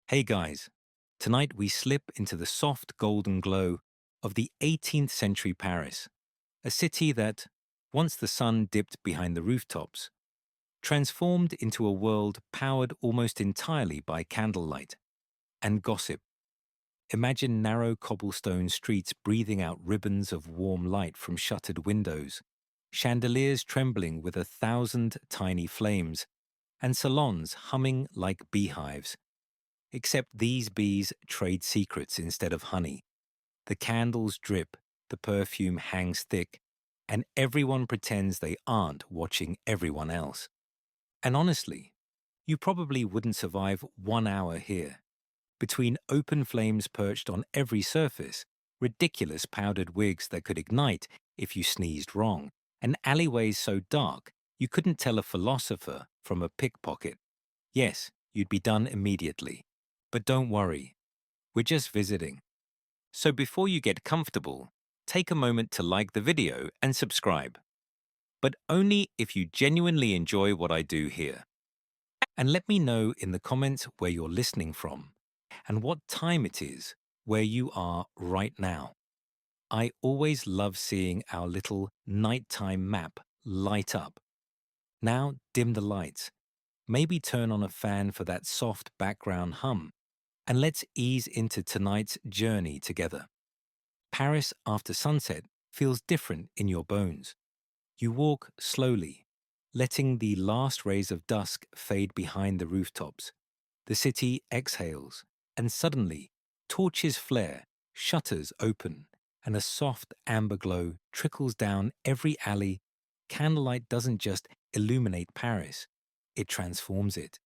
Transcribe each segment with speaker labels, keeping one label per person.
Speaker 1: Hey guys, tonight we slip into the soft golden glow of the 18th century Paris, a city that, once the sun dipped behind the rooftops, transformed into a world powered almost entirely by candlelight and gossip. Imagine narrow cobblestone streets breathing out ribbons of warm light from shuttered windows, chandeliers trembling with 1,000 tiny flames, and salons humming like beehives. Except these bees trade secrets instead of honey. The candles drip, the perfume hangs thick, and everyone pretends they aren't watching everyone else. And honestly, you probably wouldn't survive 1 hour here. Between open flames perched on every surface, ridiculous powdered wigs that could ignite if you sneezed wrong, and alleyways so dark you couldn't tell a philosopher from a pickpocket. Yes, you'd be done immediately. But don't worry, we're just visiting. So before you get comfortable, take a moment to like the video and subscribe. But only if you genuinely enjoy what I do here. And let me know in the comments where you're listening from and what time it is where you are right now. I always love seeing our little nighttime map light up. Now dim the lights. Maybe turn on a fan for that soft background hum. And let's ease into tonight's journey together. Paris after sunset feels different in your bones. You walk slowly, letting the last rays of dusk fade behind the rooftops. The city exhales, and suddenly, torches flare, shutters open, and a soft amber glow trickles down every alley. Candlelight doesn't just illuminate Paris, it transforms it.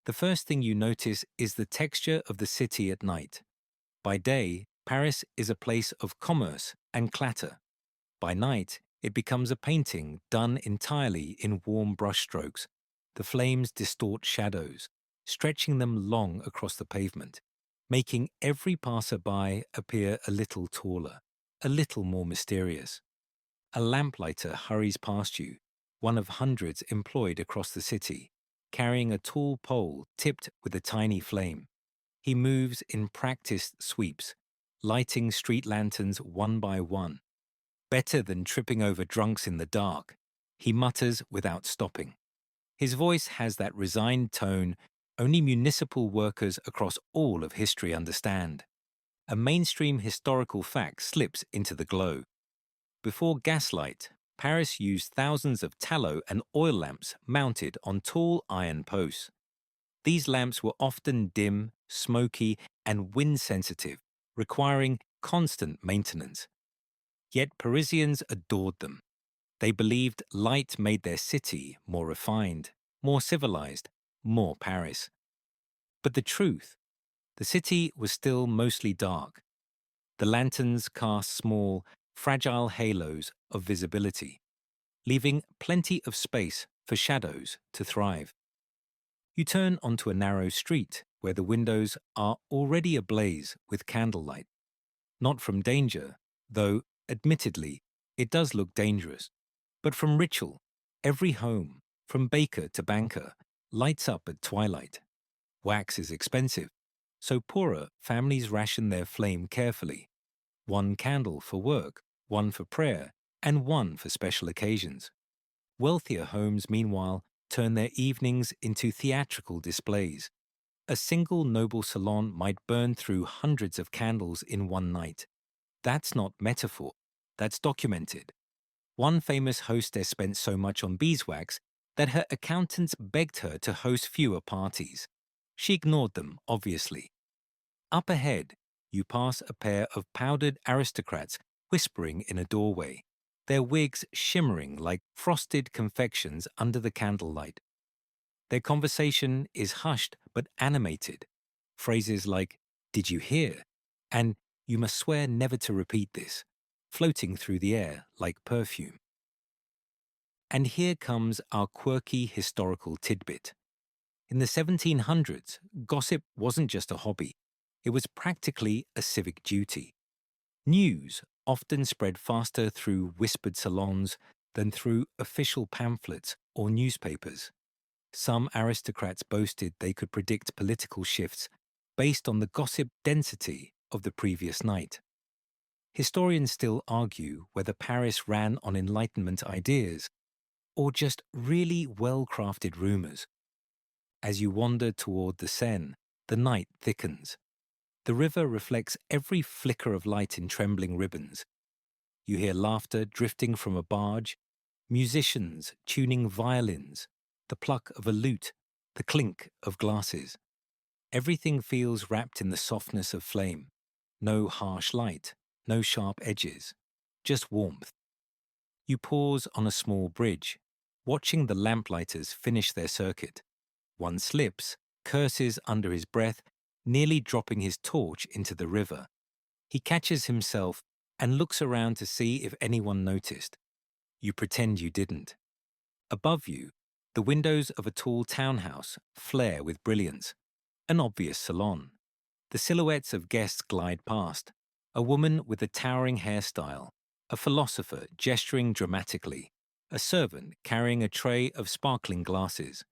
Speaker 1: The first thing you notice is the texture of the city at night. By day, Paris is a place of commerce and clatter. By night, it becomes a painting done entirely in warm brushstrokes. The flames distort shadows, stretching them long across the pavement, making every passerby appear a little taller, a little more mysterious. A lamplighter hurries past you, one of hundreds employed across the city, carrying a tall pole tipped with a tiny flame. He moves in practiced sweeps, lighting street lanterns one by one. Better than tripping over drunks in the dark, he mutters without stopping. His voice has that resigned tone only municipal workers across all of history understand. A mainstream historical fact slips into the glow. Before gaslight, Paris used thousands of tallow and oil lamps mounted on tall iron posts. These lamps were often dim, smoky, and wind-sensitive, requiring constant maintenance. Yet Parisians adored them. They believed light made their city more refined, more civilized, more Paris. But the truth, the city was still mostly dark. The lanterns cast small, fragile halos of visibility, leaving plenty of space for shadows to thrive. You turn onto a narrow street where the windows are already ablaze with candlelight. Not from danger, though, admittedly, it does look dangerous, but from ritual. Every home, from baker to banker, lights up at twilight. Wax is expensive, so poorer families ration their flame carefully. One candle for work, one for prayer, and one for special occasions. Wealthier homes, meanwhile, turn their evenings into theatrical displays. A single noble salon might burn through hundreds of candles in one night. That's not metaphor, that's documented. One famous hostess spent so much on beeswax that her accountants begged her to host fewer parties. She ignored them, obviously. Up ahead, you pass a pair of powdered aristocrats whispering in a doorway, their wigs shimmering like frosted confections under the candlelight. Their conversation is hushed but animated. Phrases like, "Did you hear?" and "You must swear never to repeat this," floating through the air like perfume. And here comes our quirky historical tidbit. In the 1700s, gossip wasn't just a hobby, it was practically a civic duty. News often spread faster through whispered salons than through official pamphlets or newspapers. Some aristocrats boasted they could predict political shifts, based on the gossip density of the previous night. Historians still argue whether Paris ran on Enlightenment ideas or just really well-crafted rumours. As you wander toward the Seine, the night thickens. The river reflects every flicker of light in trembling ribbons. You hear laughter drifting from a barge, musicians tuning violins, the pluck of a lute, the clink of glasses. Everything feels wrapped in the softness of flame. No harsh light, no sharp edges, just warmth. You pause on a small bridge, watching the lamplighters finish their circuit. One slips, curses under his breath, nearly dropping his torch into the river. He catches himself and looks around to see if anyone noticed. You pretend you didn't. Above you, the windows of a tall townhouse flare with brilliance. An obvious salon. The silhouettes of guests glide past. A woman with a towering hairstyle, a philosopher gesturing dramatically, a servant carrying a tray of sparkling glasses.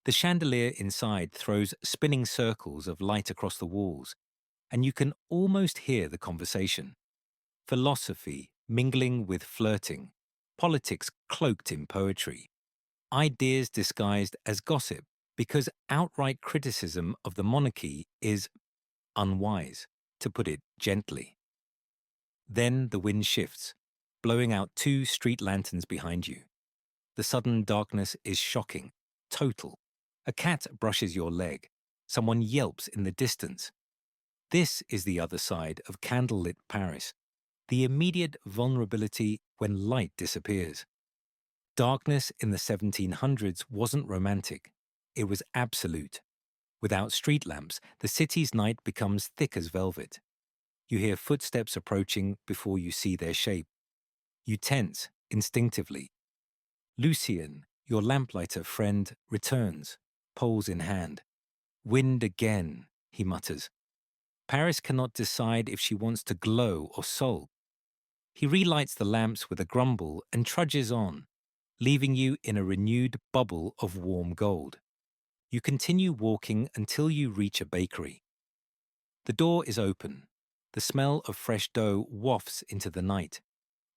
Speaker 1: The chandelier inside throws spinning circles of light across the walls, and you can almost hear the conversation. Philosophy mingling with flirting, politics cloaked in poetry, ideas disguised as gossip because outright criticism of the monarchy is unwise, to put it gently. Then the wind shifts, blowing out 2 street lanterns behind you. The sudden darkness is shocking, total. A cat brushes your leg. Someone yelps in the distance. This is the other side of candlelit Paris, the immediate vulnerability when light disappears. Darkness in the 1700s wasn't romantic. It was absolute. Without street lamps, the city's night becomes thick as velvet. You hear footsteps approaching before you see their shape. You tense instinctively. Lucien, your lamplighter friend, returns, poles in hand. Wind again, he mutters. Paris cannot decide if she wants to glow or sulk. He relights the lamps with a grumble and trudges on, leaving you in a renewed bubble of warm gold. You continue walking until you reach a bakery. The door is open. The smell of fresh dough wafts into the night.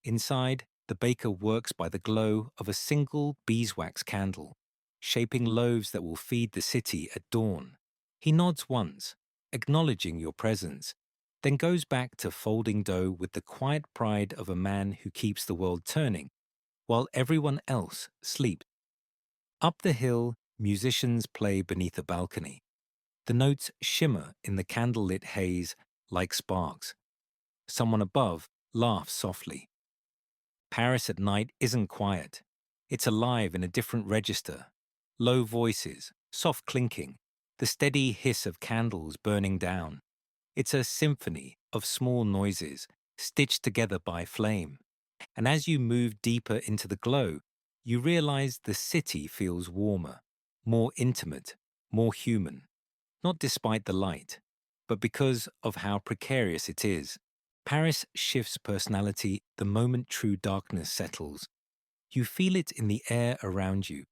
Speaker 1: Inside, the baker works by the glow of a single beeswax candle, shaping loaves that will feed the city at dawn. He nods once, acknowledging your presence, then goes back to folding dough with the quiet pride of a man who keeps the world turning, while everyone else sleeps. Up the hill, musicians play beneath a balcony. The notes shimmer in the candlelit haze like sparks. Someone above laughs softly. Paris at night isn't quiet. It's alive in a different register. Low voices, soft clinking, the steady hiss of candles burning down. It's a symphony of small noises stitched together by flame. And as you move deeper into the glow, you realize the city feels warmer, more intimate, more human. Not despite the light, but because of how precarious it is. Paris shifts personality the moment true darkness settles. You feel it in the air around you,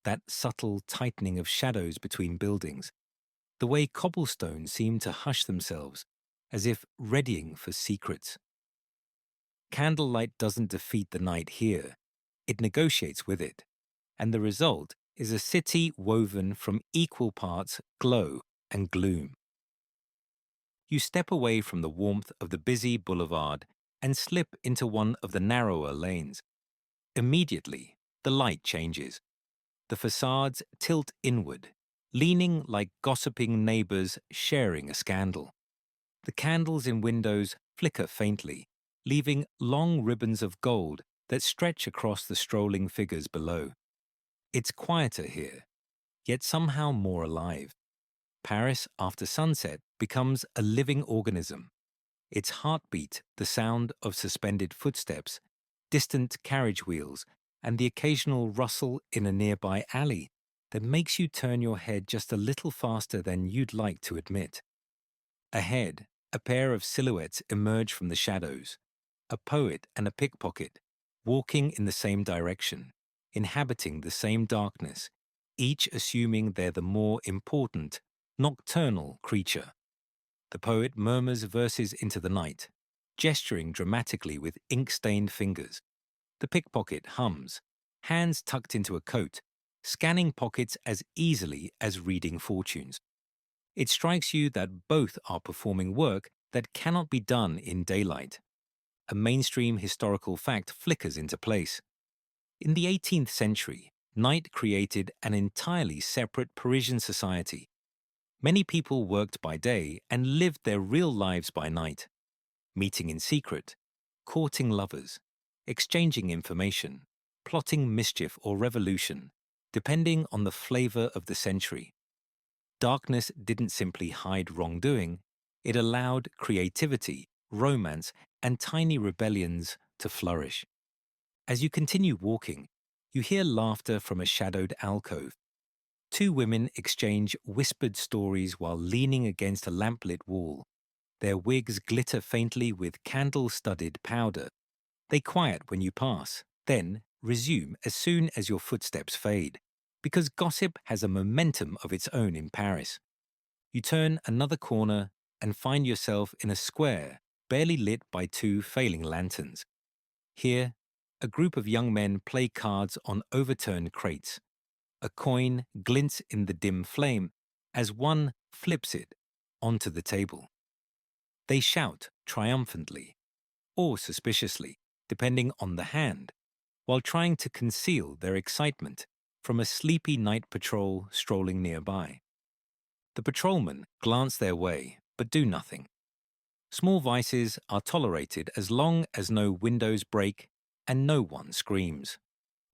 Speaker 1: that subtle tightening of shadows between buildings, the way cobblestones seem to hush themselves, as if readying for secrets. Candlelight doesn't defeat the night here, it negotiates with it, and the result is a city woven from equal parts glow and gloom. You step away from the warmth of the busy boulevard and slip into one of the narrower lanes. Immediately, the light changes. The facades tilt inward, leaning like gossiping neighbors sharing a scandal. The candles in windows flicker faintly, leaving long ribbons of gold that stretch across the strolling figures below. It's quieter here, yet somehow more alive. Paris after sunset becomes a living organism. Its heartbeat, the sound of suspended footsteps, distant carriage wheels, and the occasional rustle in a nearby alley that makes you turn your head just a little faster than you'd like to admit. Ahead, a pair of silhouettes emerge from the shadows, a poet and a pickpocket, walking in the same direction, inhabiting the same darkness, each assuming they're the more important nocturnal creature. The poet murmurs verses into the night, gesturing dramatically with ink-stained fingers. The pickpocket hums, hands tucked into a coat, scanning pockets as easily as reading fortunes. It strikes you that both are performing work that cannot be done in daylight. A mainstream historical fact flickers into place. In the 18th century, night created an entirely separate Parisian society. Many people worked by day and lived their real lives by night, meeting in secret, courting lovers, exchanging information, plotting mischief or revolution, depending on the flavor of the century. Darkness didn't simply hide wrongdoing, it allowed creativity, romance, and tiny rebellions to flourish. As you continue walking, you hear laughter from a shadowed alcove. Two women exchange whispered stories while leaning against a lamplit wall. Their wigs glitter faintly with candle-studded powder. They quiet when you pass, then resume as soon as your footsteps fade, because gossip has a momentum of its own in Paris. You turn another corner and find yourself in a square barely lit by two failing lanterns. Here, a group of young men play cards on overturned crates. A coin glints in the dim flame as one flips it onto the table. They shout triumphantly, or suspiciously, depending on the hand, while trying to conceal their excitement from a sleepy night patrol strolling nearby. The patrolmen glance their way, but do nothing. Small vices are tolerated as long as no windows break and no one screams.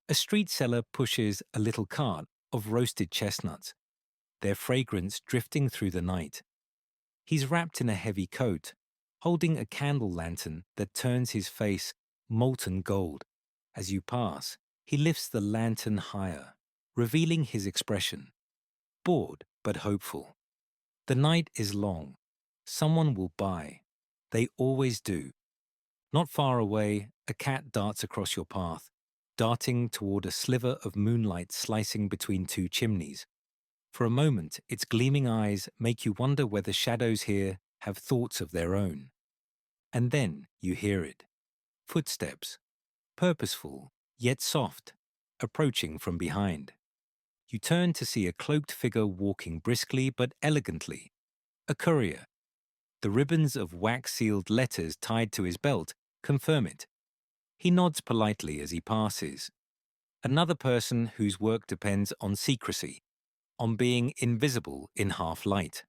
Speaker 1: A street seller pushes a little cart of roasted chestnuts, their fragrance drifting through the night. He's wrapped in a heavy coat, holding a candle lantern that turns his face molten gold. As you pass, he lifts the lantern higher, revealing his expression, bored but hopeful. The night is long. Someone will buy. They always do. Not far away, a cat darts across your path, darting toward a sliver of moonlight slicing between two chimneys. For a moment, its gleaming eyes make you wonder whether shadows here have thoughts of their own. And then you hear it. Footsteps, purposeful, yet soft, approaching from behind. You turn to see a cloaked figure walking briskly but elegantly. A courier. The ribbons of wax-sealed letters tied to his belt confirm it. He nods politely as he passes. Another person whose work depends on secrecy, on being invisible in half-light.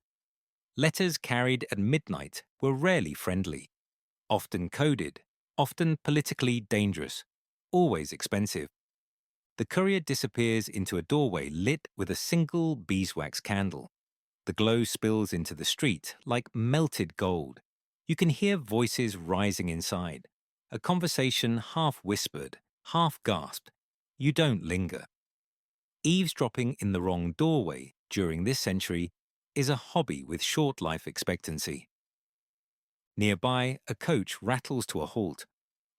Speaker 1: Letters carried at midnight were rarely friendly, often coded, often politically dangerous, always expensive. The courier disappears into a doorway lit with a single beeswax candle. The glow spills into the street like melted gold. You can hear voices rising inside, a conversation half whispered, half gasped. You don't linger. Eavesdropping in the wrong doorway during this century is a hobby with short life expectancy. Nearby, a coach rattles to a halt.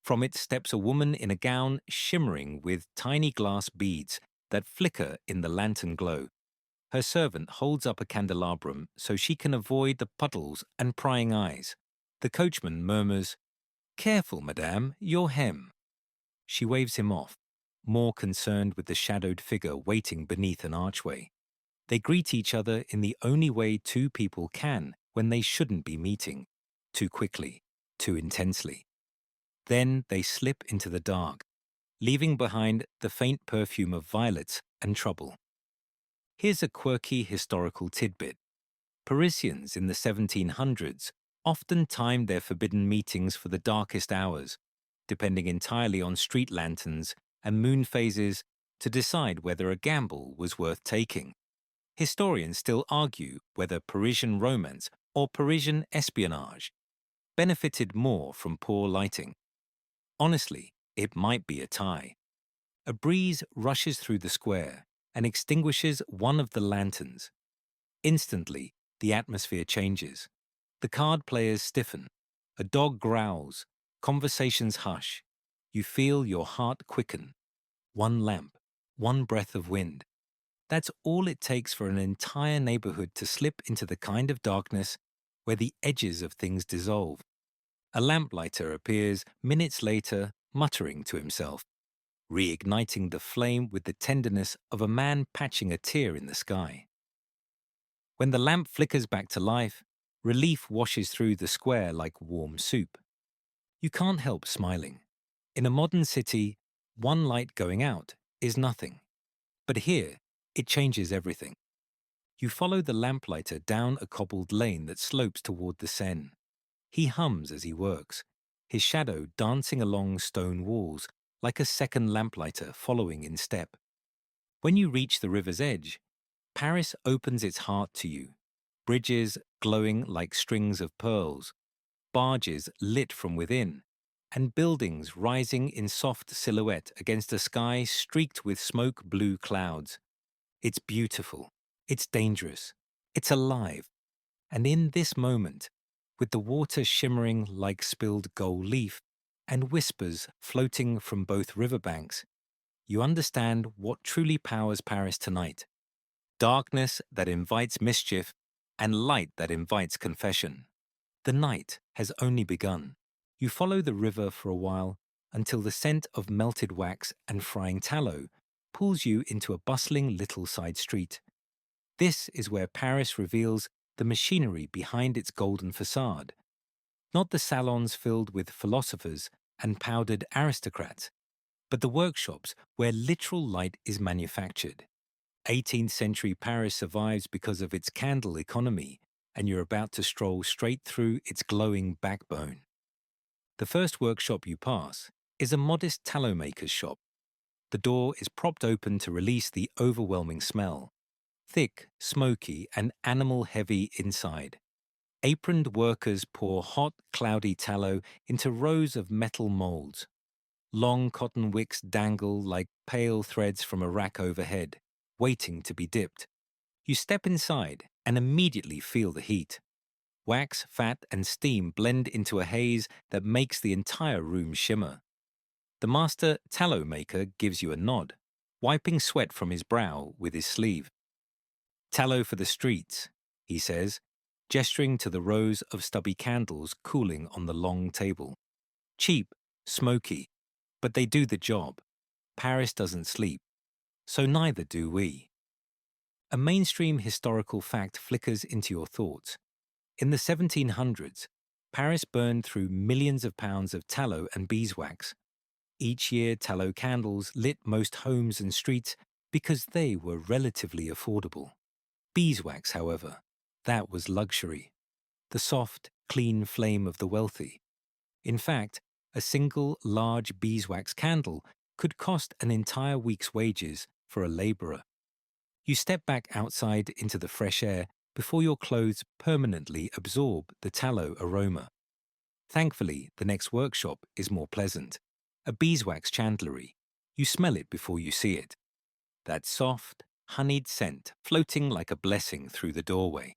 Speaker 1: From it steps a woman in a gown shimmering with tiny glass beads that flicker in the lantern glow. Her servant holds up a candelabrum so she can avoid the puddles and prying eyes. The coachman murmurs, "Careful, madame, your hem." She waves him off, more concerned with the shadowed figure waiting beneath an archway. They greet each other in the only way two people can when they shouldn't be meeting, too quickly, too intensely. Then they slip into the dark, leaving behind the faint perfume of violets and trouble. Here's a quirky historical tidbit. Parisians in the 1700s often timed their forbidden meetings for the darkest hours, depending entirely on street lanterns and moon phases to decide whether a gamble was worth taking. Historians still argue whether Parisian romance or Parisian espionage benefited more from poor lighting. Honestly, it might be a tie. A breeze rushes through the square and extinguishes one of the lanterns. Instantly, the atmosphere changes. The card players stiffen. A dog growls. Conversations hush. You feel your heart quicken. One lamp, one breath of wind. That's all it takes for an entire neighborhood to slip into the kind of darkness where the edges of things dissolve. A lamplighter appears minutes later, muttering to himself, reigniting the flame with the tenderness of a man patching a tear in the sky. When the lamp flickers back to life, relief washes through the square like warm soup. You can't help smiling. In a modern city, one light going out is nothing. But here, it changes everything. You follow the lamplighter down a cobbled lane that slopes toward the Seine. He hums as he works, his shadow dancing along stone walls like a second lamplighter following in step. When you reach the river's edge, Paris opens its heart to you. Bridges glowing like strings of pearls, barges lit from within, and buildings rising in soft silhouette against a sky streaked with smoke-blue clouds. It's beautiful, it's dangerous, it's alive. And in this moment, with the water shimmering like spilled gold leaf and whispers floating from both riverbanks, you understand what truly powers Paris tonight. Darkness that invites mischief and light that invites confession. The night has only begun. You follow the river for a while until the scent of melted wax and frying tallow pulls you into a bustling little side street. This is where Paris reveals the machinery behind its golden facade. Not the salons filled with philosophers and powdered aristocrats, but the workshops where literal light is manufactured. 18th century Paris survives because of its candle economy, and you're about to stroll straight through its glowing backbone. The first workshop you pass is a modest tallow maker's shop. The door is propped open to release the overwhelming smell. Thick, smoky, and animal-heavy inside. Aproned workers pour hot, cloudy tallow into rows of metal molds. Long cotton wicks dangle like pale threads from a rack overhead, waiting to be dipped. You step inside and immediately feel the heat. Wax, fat, and steam blend into a haze that makes the entire room shimmer. The master tallow maker gives you a nod, wiping sweat from his brow with his sleeve. "Tallow for the streets," he says, gesturing to the rows of stubby candles cooling on the long table. Cheap, smoky, but they do the job. Paris doesn't sleep, so neither do we. A mainstream historical fact flickers into your thoughts. In the 1700s, Paris burned through millions of pounds of tallow and beeswax. Each year, tallow candles lit most homes and streets because they were relatively affordable. Beeswax, however, that was luxury. The soft, clean flame of the wealthy. In fact, a single large beeswax candle could cost an entire week's wages for a laborer. You step back outside into the fresh air before your clothes permanently absorb the tallow aroma. Thankfully, the next workshop is more pleasant. A beeswax chandlery. You smell it before you see it. That soft, honeyed scent floating like a blessing through the doorway.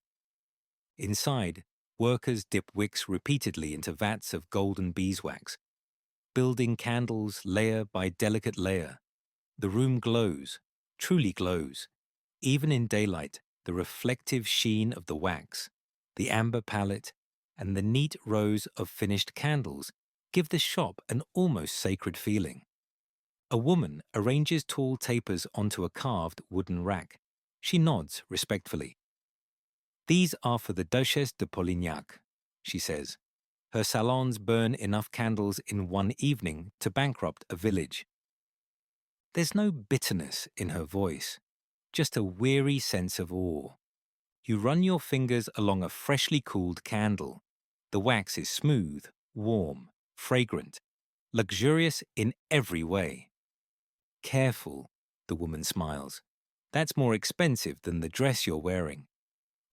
Speaker 1: Inside, workers dip wicks repeatedly into vats of golden beeswax, building candles layer by delicate layer. The room glows, truly glows. Even in daylight, the reflective sheen of the wax, the amber palette, and the neat rows of finished candles give the shop an almost sacred feeling. A woman arranges tall tapers onto a carved wooden rack. She nods respectfully. "These are for the Duchesse de Polignac," she says. "Her salons burn enough candles in one evening to bankrupt a village." There's no bitterness in her voice, just a weary sense of awe. You run your fingers along a freshly cooled candle. The wax is smooth, warm, fragrant, luxurious in every way. "Careful," the woman smiles. "That's more expensive than the dress you're wearing."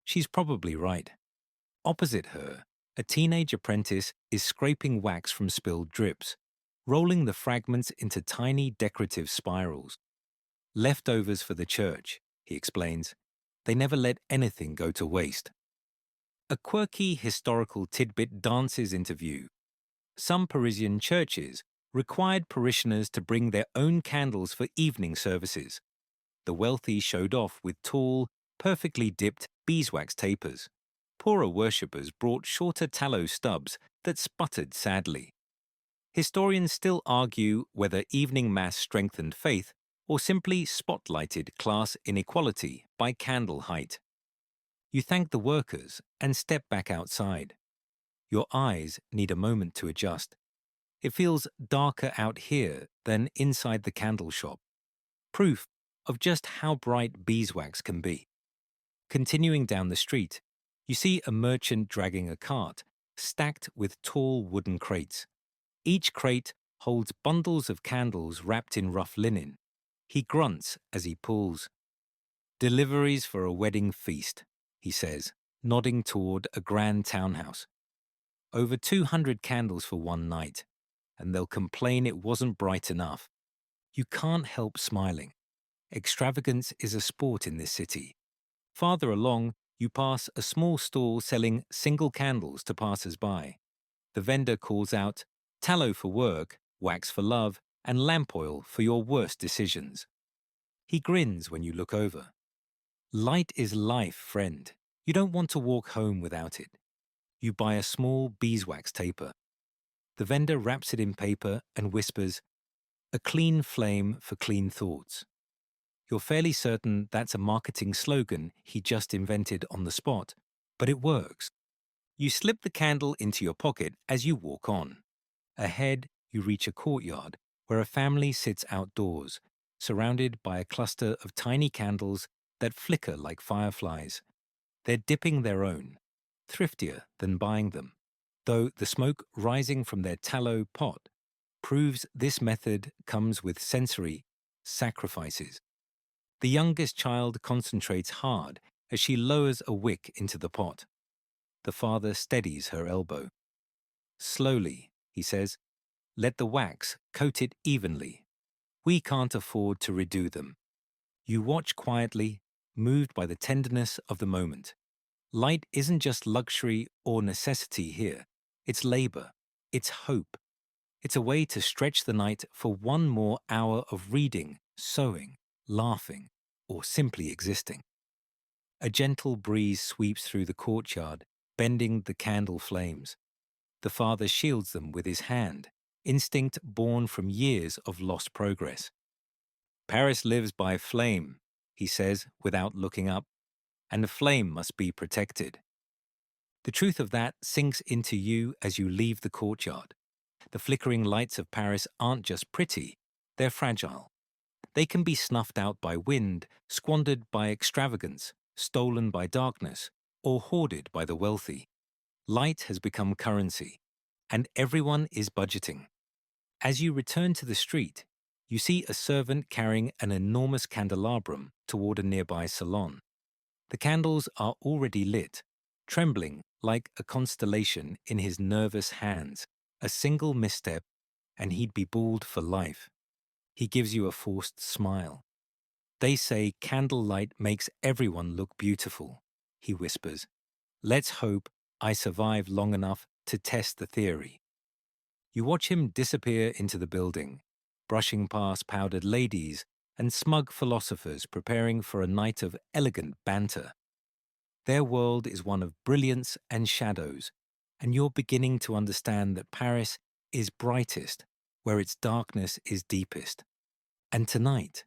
Speaker 1: She's probably right. Opposite her, a teenage apprentice is scraping wax from spilled drips, rolling the fragments into tiny decorative spirals. "Leftovers for the church," he explains. "They never let anything go to waste." A quirky historical tidbit dances into view. Some Parisian churches required parishioners to bring their own candles for evening services. The wealthy showed off with tall, perfectly dipped beeswax tapers. Poorer worshippers brought shorter tallow stubs that sputtered sadly. Historians still argue whether evening mass strengthened faith or simply spotlighted class inequality by candle height. You thank the workers and step back outside. Your eyes need a moment to adjust. It feels darker out here than inside the candle shop. Proof of just how bright beeswax can be. Continuing down the street, you see a merchant dragging a cart stacked with tall wooden crates. Each crate holds bundles of candles wrapped in rough linen. He grunts as he pulls. "Deliveries for a wedding feast," he says, nodding toward a grand townhouse. Over 200 candles for one night, and they'll complain it wasn't bright enough. You can't help smiling. Extravagance is a sport in this city. Farther along, you pass a small stall selling single candles to passers-by. The vendor calls out, "Tallow for work, wax for love, and lamp oil for your worst decisions." He grins when you look over. Light is life, friend. You don't want to walk home without it. You buy a small beeswax taper. The vendor wraps it in paper and whispers, "A clean flame for clean thoughts." You're fairly certain that's a marketing slogan he just invented on the spot, but it works. You slip the candle into your pocket as you walk on. Ahead, you reach a courtyard where a family sits outdoors, surrounded by a cluster of tiny candles that flicker like fireflies. They're dipping their own, thriftier than buying them, though the smoke rising from their tallow pot proves this method comes with sensory sacrifices. The youngest child concentrates hard as she lowers a wick into the pot. The father steadies her elbow. "Slowly," he says, "let the wax coat it evenly. We can't afford to redo them." You watch quietly, moved by the tenderness of the moment. Light isn't just luxury or necessity here. It's labor. It's hope. It's a way to stretch the night for one more hour of reading, sewing, laughing, or simply existing. A gentle breeze sweeps through the courtyard, bending the candle flames. The father shields them with his hand, instinct born from years of lost progress. "Paris lives by flame," he says without looking up, "and the flame must be protected." The truth of that sinks into you as you leave the courtyard. The flickering lights of Paris aren't just pretty, they're fragile. They can be snuffed out by wind, squandered by extravagance, stolen by darkness, or hoarded by the wealthy. Light has become currency, and everyone is budgeting. As you return to the street, you see a servant carrying an enormous candelabrum toward a nearby salon. The candles are already lit, trembling like a constellation in his nervous hands. A single misstep, and he'd be bald for life. He gives you a forced smile. "They say candlelight makes everyone look beautiful," he whispers. "Let's hope I survive long enough to test the theory." You watch him disappear into the building, brushing past powdered ladies and smug philosophers preparing for a night of elegant banter. Their world is one of brilliance and shadows, and you're beginning to understand that Paris is brightest where its darkness is deepest. And tonight,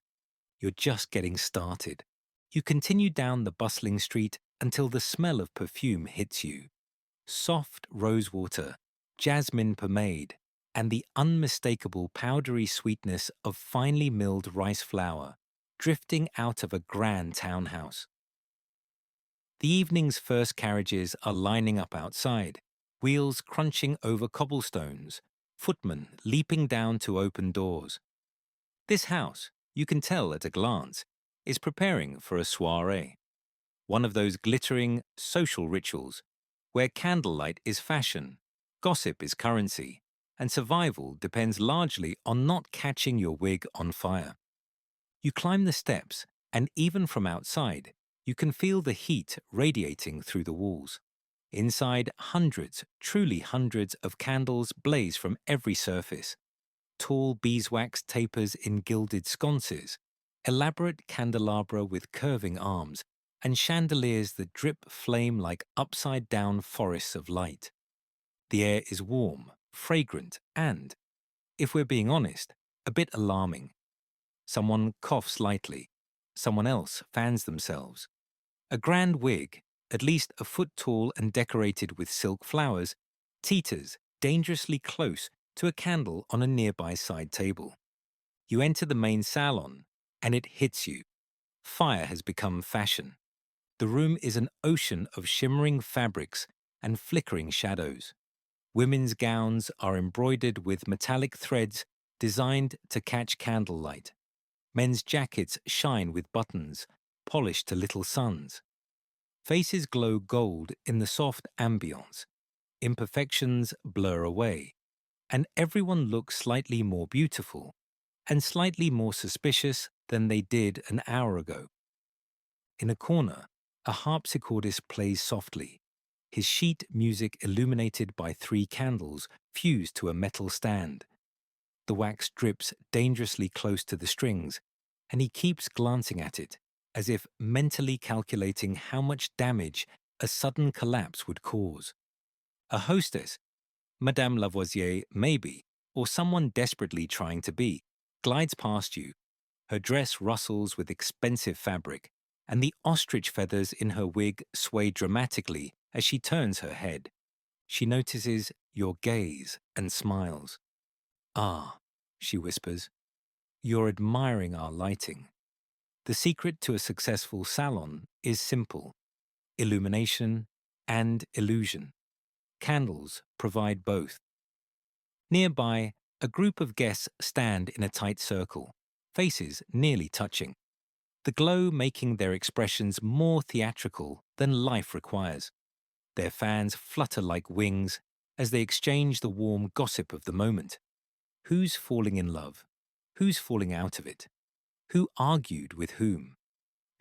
Speaker 1: you're just getting started. You continue down the bustling street until the smell of perfume hits you. Soft rosewater, jasmine pomade, and the unmistakable powdery sweetness of finely milled rice flour drifting out of a grand townhouse. The evening's first carriages are lining up outside, wheels crunching over cobblestones, footmen leaping down to open doors. This house, you can tell at a glance, is preparing for a soiree. One of those glittering social rituals where candlelight is fashion, gossip is currency, and survival depends largely on not catching your wig on fire. You climb the steps, and even from outside, you can feel the heat radiating through the walls. Inside, hundreds, truly hundreds of candles blaze from every surface. Tall beeswax tapers in gilded sconces, elaborate candelabra with curving arms, and chandeliers that drip flame like upside-down forests of light. The air is warm, fragrant, and, if we're being honest, a bit alarming. Someone coughs lightly. Someone else fans themselves. A grand wig, at least a foot tall and decorated with silk flowers, teeters dangerously close to a candle on a nearby side table. You enter the main salon, and it hits you. Fire has become fashion. The room is an ocean of shimmering fabrics and flickering shadows. Women's gowns are embroidered with metallic threads designed to catch candlelight. Men's jackets shine with buttons, polished to little suns. Faces glow gold in the soft ambience. Imperfections blur away, and everyone looks slightly more beautiful and slightly more suspicious than they did an hour ago. In a corner, a harpsichordist plays softly, his sheet music illuminated by 3 candles fused to a metal stand. The wax drips dangerously close to the strings, and he keeps glancing at it, as if mentally calculating how much damage a sudden collapse would cause. A hostess, Madame Lavoisier maybe, or someone desperately trying to be, glides past you. Her dress rustles with expensive fabric, and the ostrich feathers in her wig sway dramatically as she turns her head. She notices your gaze and smiles. "Ah," she whispers, "you're admiring our lighting." The secret to a successful salon is simple: illumination and illusion. Candles provide both. Nearby, a group of guests stand in a tight circle, faces nearly touching, the glow making their expressions more theatrical than life requires. Their fans flutter like wings as they exchange the warm gossip of the moment. Who's falling in love? Who's falling out of it? Who argued with whom?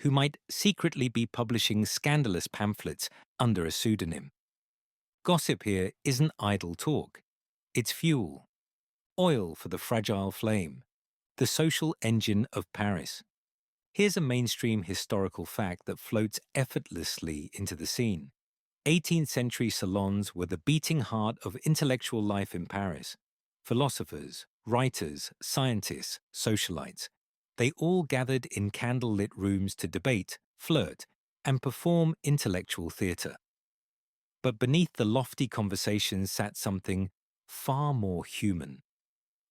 Speaker 1: Who might secretly be publishing scandalous pamphlets under a pseudonym? Gossip here isn't idle talk. It's fuel, oil for the fragile flame, the social engine of Paris. Here's a mainstream historical fact that floats effortlessly into the scene. 18th century salons were the beating heart of intellectual life in Paris. Philosophers, writers, scientists, socialites, they all gathered in candlelit rooms to debate, flirt, and perform intellectual theatre. But beneath the lofty conversations sat something far more human.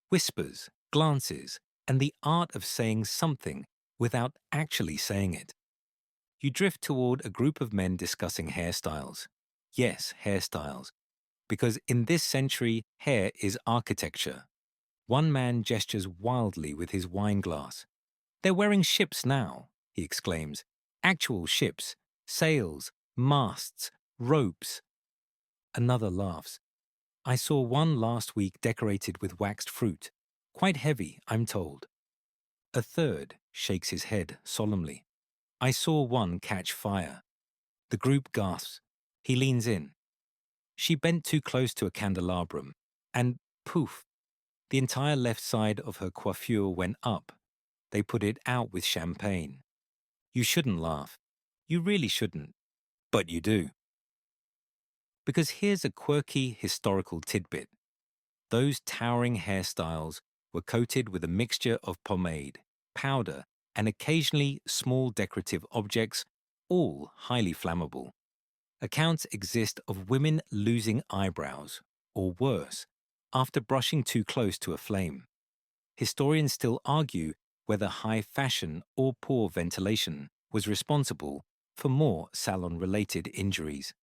Speaker 1: Whispers, glances, and the art of saying something without actually saying it. You drift toward a group of men discussing hairstyles. Yes, hairstyles. Because in this century, hair is architecture. One man gestures wildly with his wine glass. "They're wearing ships now," he exclaims. "Actual ships. Sails, masts, ropes." Another laughs. "I saw one last week decorated with waxed fruit. Quite heavy, I'm told." A third shakes his head solemnly. "I saw one catch fire." The group gasps. He leans in. She bent too close to a candelabrum, and poof, the entire left side of her coiffure went up. They put it out with champagne. You shouldn't laugh. You really shouldn't. But you do. Because here's a quirky historical tidbit. Those towering hairstyles were coated with a mixture of pomade, powder, and occasionally small decorative objects, all highly flammable. Accounts exist of women losing eyebrows, or worse, after brushing too close to a flame. Historians still argue whether high fashion or poor ventilation was responsible for more salon-related injuries.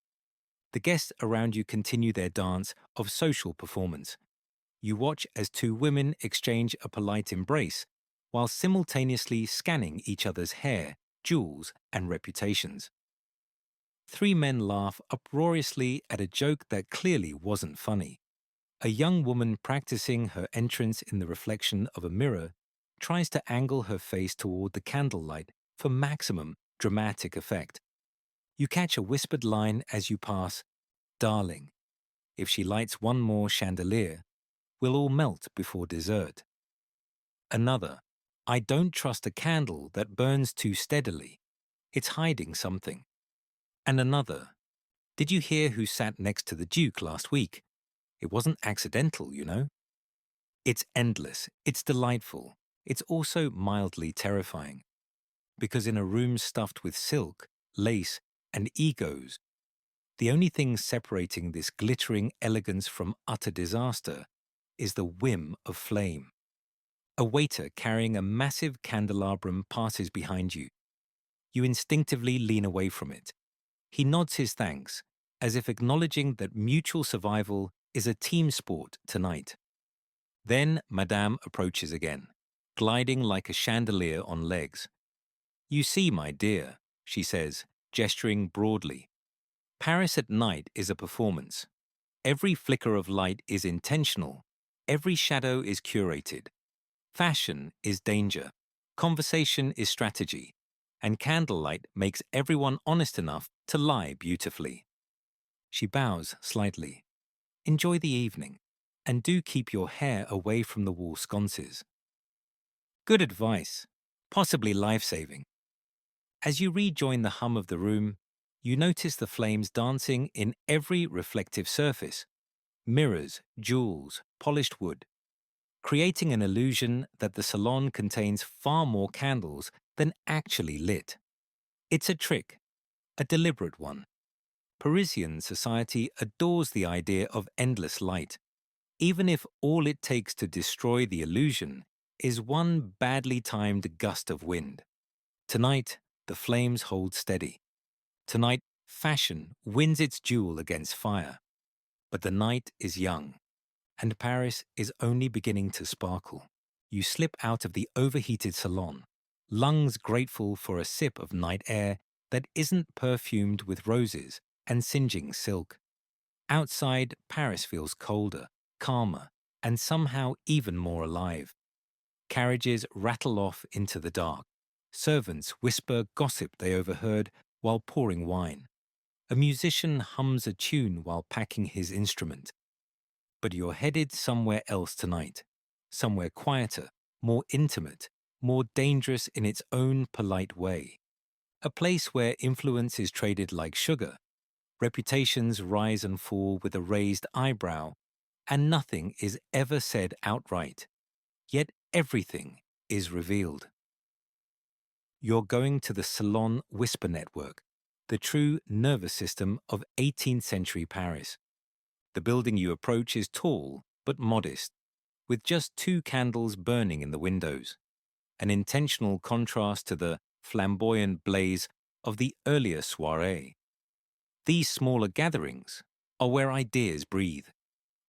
Speaker 1: The guests around you continue their dance of social performance. You watch as 2 women exchange a polite embrace while simultaneously scanning each other's hair, jewels, and reputations. 3 men laugh uproariously at a joke that clearly wasn't funny. A young woman practicing her entrance in the reflection of a mirror tries to angle her face toward the candlelight for maximum dramatic effect. You catch a whispered line as you pass, "Darling, if she lights one more chandelier, we'll all melt before dessert." Another, I don't trust a candle that burns too steadily. It's hiding something. And another, did you hear who sat next to the Duke last week? It wasn't accidental, you know. It's endless, it's delightful, it's also mildly terrifying. Because in a room stuffed with silk, lace, and egos, the only thing separating this glittering elegance from utter disaster is the whim of flame. A waiter carrying a massive candelabrum passes behind you. You instinctively lean away from it. He nods his thanks, as if acknowledging that mutual survival is a team sport tonight. Then Madame approaches again, gliding like a chandelier on legs. You see, my dear, she says, gesturing broadly. Paris at night is a performance. Every flicker of light is intentional. Every shadow is curated. Fashion is danger. Conversation is strategy. And candlelight makes everyone honest enough to lie beautifully. She bows slightly. Enjoy the evening, and do keep your hair away from the wall sconces. Good advice, possibly life-saving. As you rejoin the hum of the room, you notice the flames dancing in every reflective surface, mirrors, jewels, polished wood, creating an illusion that the salon contains far more candles than actually lit. It's a trick, a deliberate one. Parisian society adores the idea of endless light, even if all it takes to destroy the illusion is one badly timed gust of wind. Tonight, the flames hold steady. Tonight, fashion wins its duel against fire. But the night is young, and Paris is only beginning to sparkle. You slip out of the overheated salon, lungs grateful for a sip of night air that isn't perfumed with roses and singeing silk. Outside, Paris feels colder, calmer, and somehow even more alive. Carriages rattle off into the dark. Servants whisper gossip they overheard while pouring wine. A musician hums a tune while packing his instrument. But you're headed somewhere else tonight. Somewhere quieter, more intimate, more dangerous in its own polite way. A place where influence is traded like sugar. Reputations rise and fall with a raised eyebrow, and nothing is ever said outright. Yet everything is revealed. You're going to the Salon Whisper Network, the true nervous system of 18th century Paris. The building you approach is tall but modest, with just 2 candles burning in the windows, an intentional contrast to the flamboyant blaze of the earlier soirée. These smaller gatherings are where ideas breathe,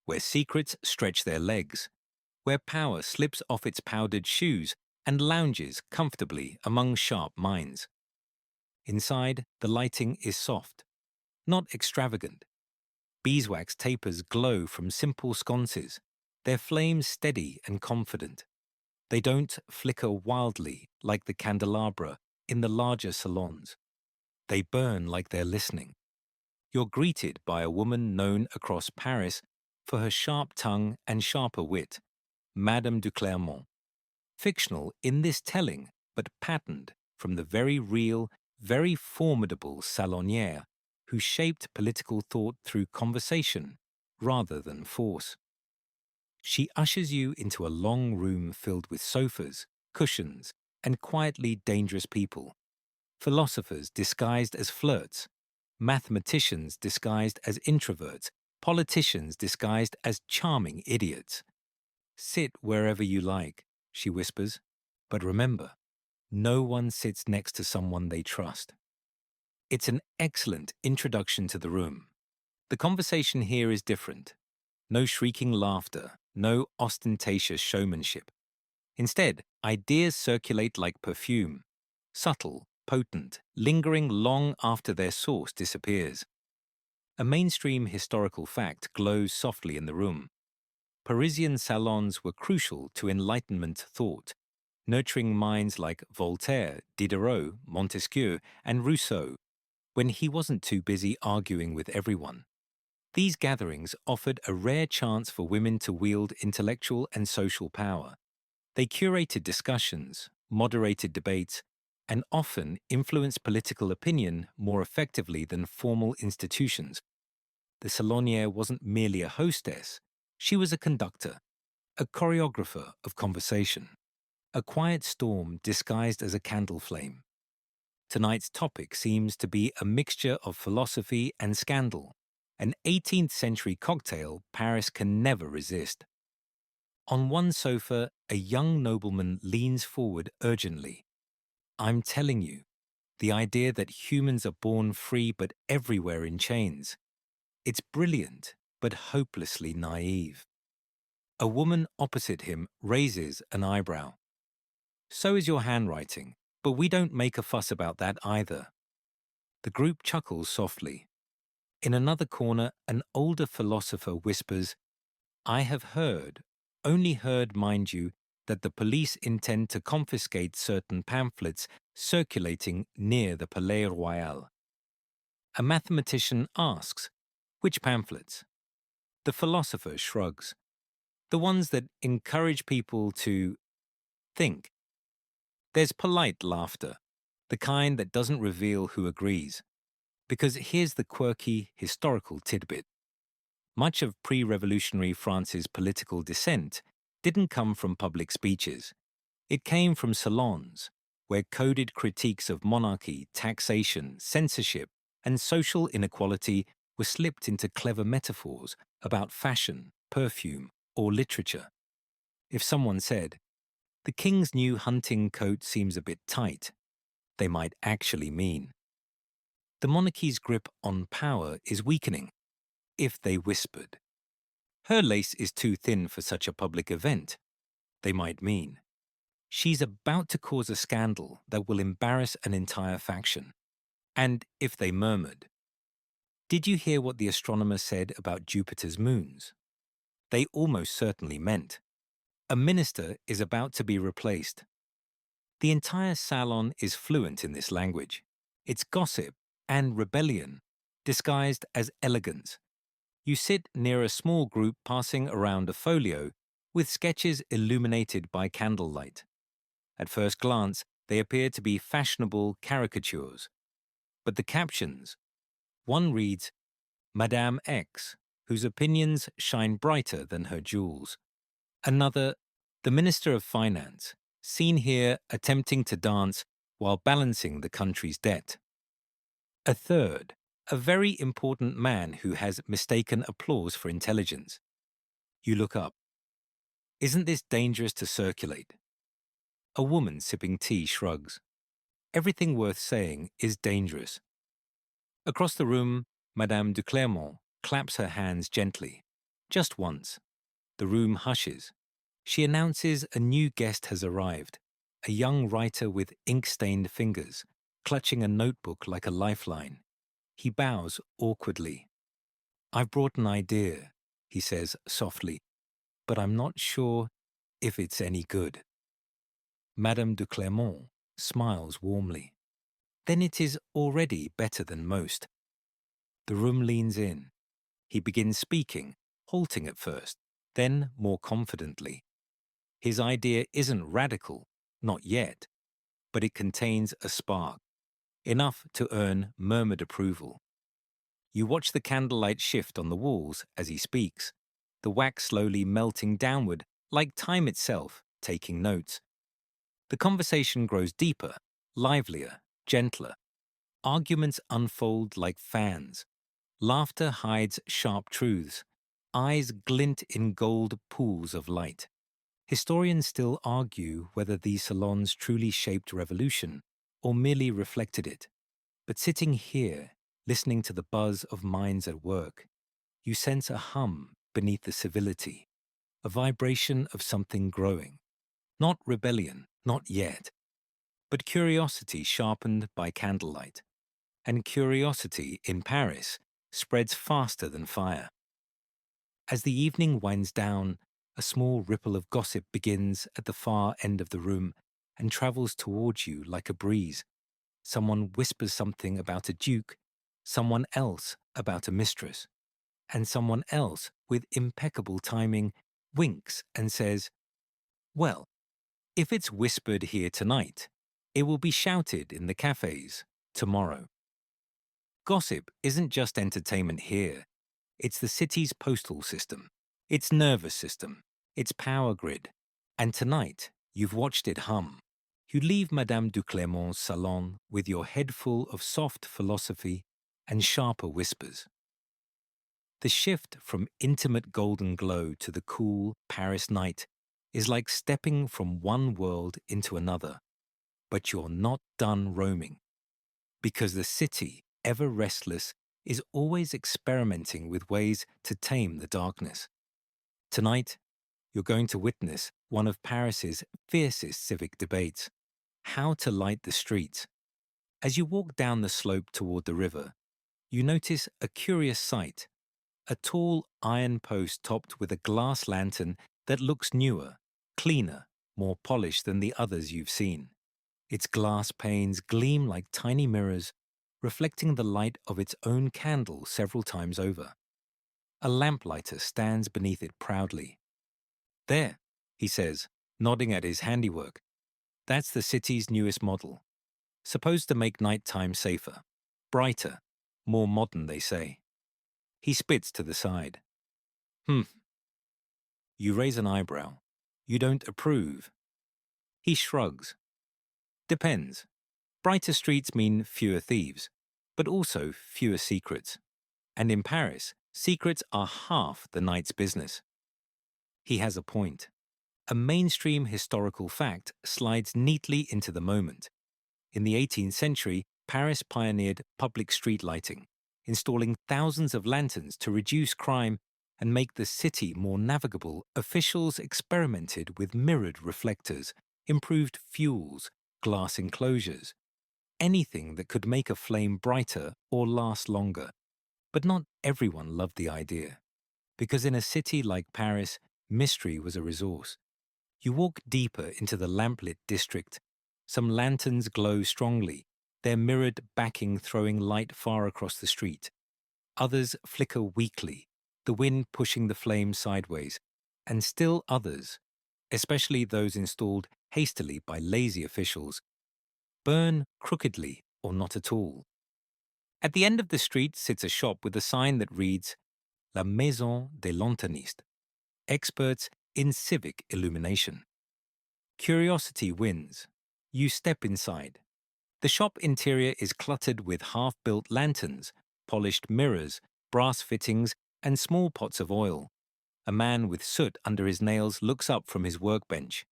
Speaker 1: where secrets stretch their legs, where power slips off its powdered shoes and lounges comfortably among sharp minds. Inside, the lighting is soft, not extravagant. Beeswax tapers glow from simple sconces, their flames steady and confident. They don't flicker wildly like the candelabra in the larger salons. They burn like they're listening. You're greeted by a woman known across Paris for her sharp tongue and sharper wit, Madame de Clermont. Fictional in this telling, but patterned from the very real, very formidable salonière who shaped political thought through conversation rather than force. She ushers you into a long room filled with sofas, cushions, and quietly dangerous people. Philosophers disguised as flirts, mathematicians disguised as introverts, politicians disguised as charming idiots. Sit wherever you like, she whispers, but remember, no one sits next to someone they trust. It's an excellent introduction to the room. The conversation here is different. No shrieking laughter, no ostentatious showmanship. Instead, ideas circulate like perfume, subtle, potent, lingering long after their source disappears. A mainstream historical fact glows softly in the room. Parisian salons were crucial to Enlightenment thought, nurturing minds like Voltaire, Diderot, Montesquieu, and Rousseau, when he wasn't too busy arguing with everyone. These gatherings offered a rare chance for women to wield intellectual and social power. They curated discussions, moderated debates, and often influenced political opinion more effectively than formal institutions. The salonière wasn't merely a hostess, she was a conductor, a choreographer of conversation, a quiet storm disguised as a candle flame. Tonight's topic seems to be a mixture of philosophy and scandal, an 18th century cocktail Paris can never resist. On one sofa, a young nobleman leans forward urgently. I'm telling you, the idea that humans are born free but everywhere in chains. It's brilliant, but hopelessly naive. A woman opposite him raises an eyebrow. So is your handwriting, but we don't make a fuss about that either. The group chuckles softly. In another corner, an older philosopher whispers, I have heard, only heard, mind you, that the police intend to confiscate certain pamphlets circulating near the Palais Royal. A mathematician asks, which pamphlets? The philosopher shrugs. The ones that encourage people to think. There's polite laughter, the kind that doesn't reveal who agrees. Because here's the quirky historical tidbit. Much of pre-revolutionary France's political dissent didn't come from public speeches. It came from salons, where coded critiques of monarchy, taxation, censorship, and social inequality were slipped into clever metaphors about fashion, perfume, or literature. If someone said, the king's new hunting coat seems a bit tight, they might actually mean, the monarchy's grip on power is weakening. If they whispered, her lace is too thin for such a public event, they might mean, she's about to cause a scandal that will embarrass an entire faction. And if they murmured, did you hear what the astronomer said about Jupiter's moons? They almost certainly meant, a minister is about to be replaced. The entire salon is fluent in this language. It's gossip and rebellion, disguised as elegance. You sit near a small group passing around a folio with sketches illuminated by candlelight. At first glance, they appear to be fashionable caricatures. But the captions, one reads, Madame X, whose opinions shine brighter than her jewels. Another, the Minister of Finance, seen here attempting to dance while balancing the country's debt. A third, a very important man who has mistaken applause for intelligence. You look up. Isn't this dangerous to circulate? A woman sipping tea shrugs. Everything worth saying is dangerous. Across the room, Madame de Clermont claps her hands gently. Just once. The room hushes. She announces a new guest has arrived, a young writer with ink-stained fingers, clutching a notebook like a lifeline. He bows awkwardly. I've brought an idea, he says softly, but I'm not sure if it's any good. Madame de Clermont smiles warmly. Then it is already better than most. The room leans in. He begins speaking, halting at first, then more confidently. His idea isn't radical, not yet, but it contains a spark, enough to earn murmured approval. You watch the candlelight shift on the walls as he speaks, the wax slowly melting downward like time itself, taking notes. The conversation grows deeper, livelier, gentler. Arguments unfold like fans. Laughter hides sharp truths. Eyes glint in gold pools of light. Historians still argue whether these salons truly shaped revolution or merely reflected it. But sitting here, listening to the buzz of minds at work, you sense a hum beneath the civility, a vibration of something growing. Not rebellion, not yet, but curiosity sharpened by candlelight. And curiosity in Paris spreads faster than fire. As the evening winds down, a small ripple of gossip begins at the far end of the room and travels towards you like a breeze. Someone whispers something about a duke, someone else about a mistress, and someone else, with impeccable timing, winks and says, well, If it's whispered here tonight, it will be shouted in the cafés tomorrow. Gossip isn't just entertainment here. It's the city's postal system, its nervous system, its power grid. And tonight, you've watched it hum. You leave Madame du Clermont's salon with your head full of soft philosophy and sharper whispers. The shift from intimate golden glow to the cool Paris night is like stepping from one world into another. But you're not done roaming, because the city, ever restless, is always experimenting with ways to tame the darkness. Tonight, you're going to witness one of Paris's fiercest civic debates: how to light the streets. As you walk down the slope toward the river, you notice a curious sight: a tall iron post topped with a glass lantern that looks newer, cleaner, more polished than the others you've seen. Its glass panes gleam like tiny mirrors, reflecting the light of its own candle several times over. A lamplighter stands beneath it proudly. "There," he says, nodding at his handiwork. "That's the city's newest model. Supposed to make nighttime safer, brighter, more modern, they say." He spits to the side. "Hmm." You raise an eyebrow. You don't approve. He shrugs. "Depends. Brighter streets mean fewer thieves, but also fewer secrets. And in Paris, secrets are half the night's business." He has a point. A mainstream historical fact slides neatly into the moment. In the 18th century, Paris pioneered public street lighting, installing thousands of lanterns to reduce crime and make the city more navigable. Officials experimented with mirrored reflectors, improved fuels, glass enclosures, anything that could make a flame brighter or last longer. But not everyone loved the idea, because in a city like Paris, mystery was a resource. You walk deeper into the lamplit district. Some lanterns glow strongly, their mirrored backing throwing light far across the street. Others flicker weakly, the wind pushing the flame sideways. And still others, especially those installed hastily by lazy officials, burn crookedly or not at all. At the end of the street sits a shop with a sign that reads La Maison des Lanternistes, experts in civic illumination. Curiosity wins. You step inside. The shop interior is cluttered with half-built lanterns, polished mirrors, brass fittings, and small pots of oil. A man with soot under his nails looks up from his workbench.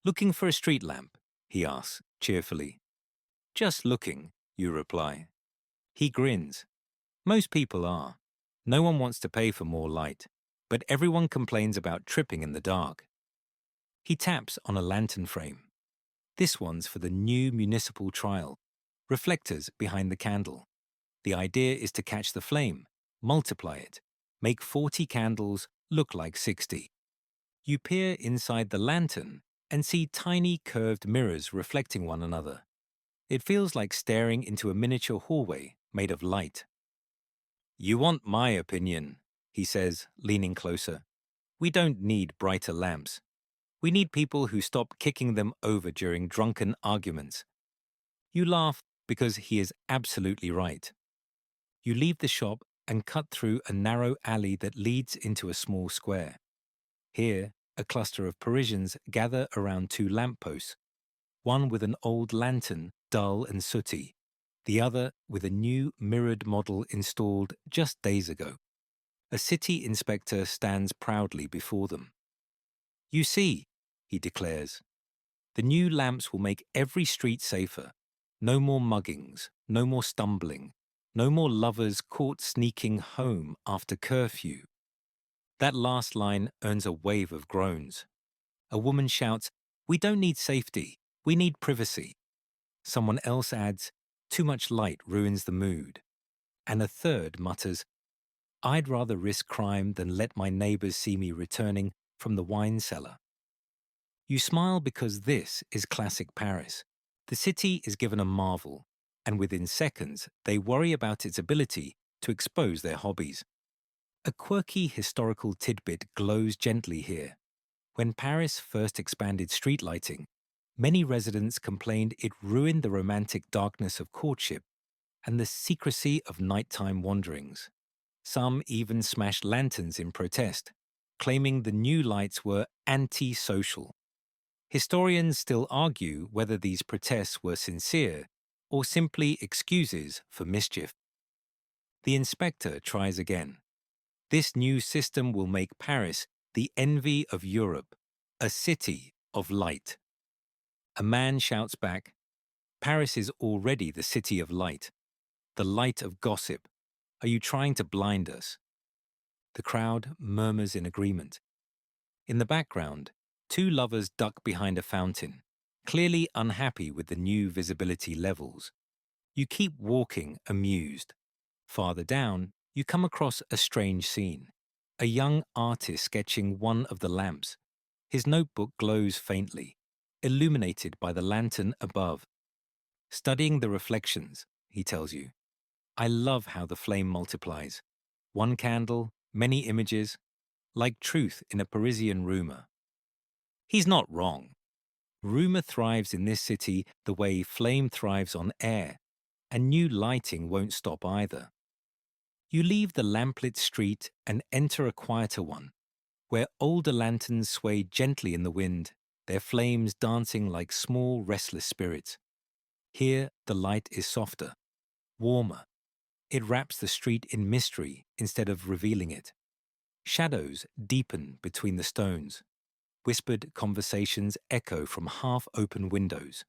Speaker 1: "Looking for a street lamp?" he asks, cheerfully. "Just looking," you reply. He grins. Most people are. No one wants to pay for more light, but everyone complains about tripping in the dark. He taps on a lantern frame. This one's for the new municipal trial. Reflectors behind the candle. The idea is to catch the flame, multiply it, make 40 candles look like 60. You peer inside the lantern and see tiny curved mirrors reflecting one another. It feels like staring into a miniature hallway made of light. "You want my opinion," he says, leaning closer. "We don't need brighter lamps. We need people who stop kicking them over during drunken arguments." You laugh because he is absolutely right. You leave the shop and cut through a narrow alley that leads into a small square. Here, a cluster of Parisians gather around two lampposts, one with an old lantern, dull and sooty, the other with a new mirrored model installed just days ago. A city inspector stands proudly before them. "You see," he declares, "the new lamps will make every street safer. No more muggings, no more stumbling, no more lovers caught sneaking home after curfew." That last line earns a wave of groans. A woman shouts, "We don't need safety, we need privacy." Someone else adds, "Too much light ruins the mood." And a third mutters, "I'd rather risk crime than let my neighbors see me returning from the wine cellar." You smile because this is classic Paris. The city is given a marvel, and within seconds they worry about its ability to expose their hobbies. A quirky historical tidbit glows gently here. When Paris first expanded street lighting, many residents complained it ruined the romantic darkness of courtship and the secrecy of nighttime wanderings. Some even smashed lanterns in protest, claiming the new lights were anti-social. Historians still argue whether these protests were sincere or simply excuses for mischief. The inspector tries again. This new system will make Paris the envy of Europe, a city of light. A man shouts back, Paris is already the city of light, the light of gossip. Are you trying to blind us? The crowd murmurs in agreement. In the background, two lovers duck behind a fountain, clearly unhappy with the new visibility levels. You keep walking, amused. Farther down, you come across a strange scene. A young artist sketching one of the lamps. His notebook glows faintly, illuminated by the lantern above. Studying the reflections, he tells you. I love how the flame multiplies. One candle, many images, like truth in a Parisian rumor. He's not wrong. Rumor thrives in this city the way flame thrives on air, and new lighting won't stop either. You leave the lamplit street and enter a quieter one, where older lanterns sway gently in the wind, their flames dancing like small restless spirits. Here the light is softer, warmer. It wraps the street in mystery instead of revealing it. Shadows deepen between the stones. Whispered conversations echo from half-open windows.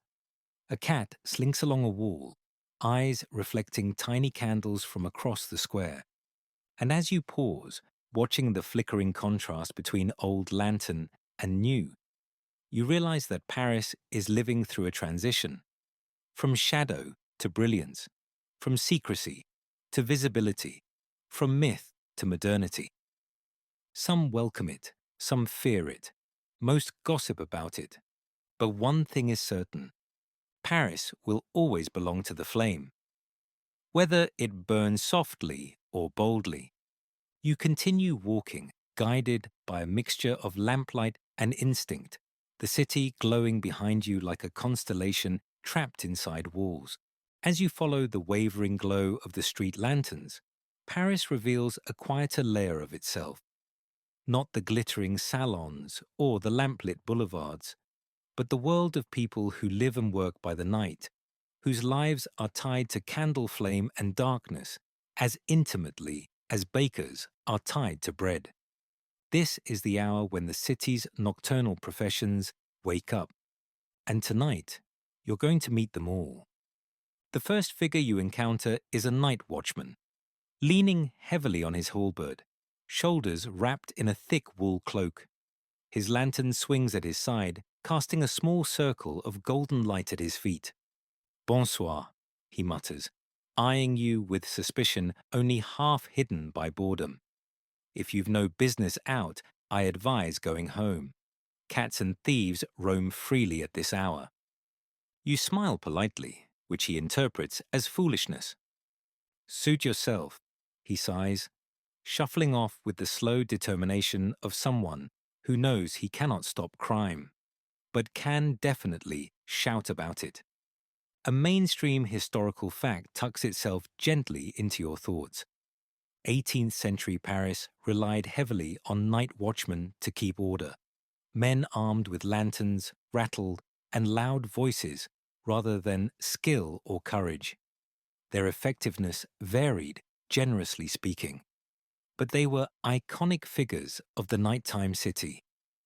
Speaker 1: A cat slinks along a wall, eyes reflecting tiny candles from across the square. And as you pause, watching the flickering contrast between old lantern and new, you realize that Paris is living through a transition. From shadow to brilliance, from secrecy to visibility, from myth to modernity. Some welcome it, some fear it, most gossip about it. But one thing is certain. Paris will always belong to the flame. Whether it burns softly or boldly, you continue walking, guided by a mixture of lamplight and instinct, the city glowing behind you like a constellation trapped inside walls. As you follow the wavering glow of the street lanterns, Paris reveals a quieter layer of itself. Not the glittering salons or the lamplit boulevards, but the world of people who live and work by the night, whose lives are tied to candle flame and darkness as intimately as bakers are tied to bread. This is the hour when the city's nocturnal professions wake up. And tonight, you're going to meet them all. The first figure you encounter is a night watchman, leaning heavily on his halberd, shoulders wrapped in a thick wool cloak. His lantern swings at his side, casting a small circle of golden light at his feet. Bonsoir, he mutters, eyeing you with suspicion only half hidden by boredom. If you've no business out, I advise going home. Cats and thieves roam freely at this hour. You smile politely, which he interprets as foolishness. Suit yourself, he sighs, shuffling off with the slow determination of someone who knows he cannot stop crime, but can definitely shout about it. A mainstream historical fact tucks itself gently into your thoughts. 18th century Paris relied heavily on night watchmen to keep order. Men armed with lanterns, rattled, and loud voices rather than skill or courage. Their effectiveness varied, generously speaking. But they were iconic figures of the nighttime city,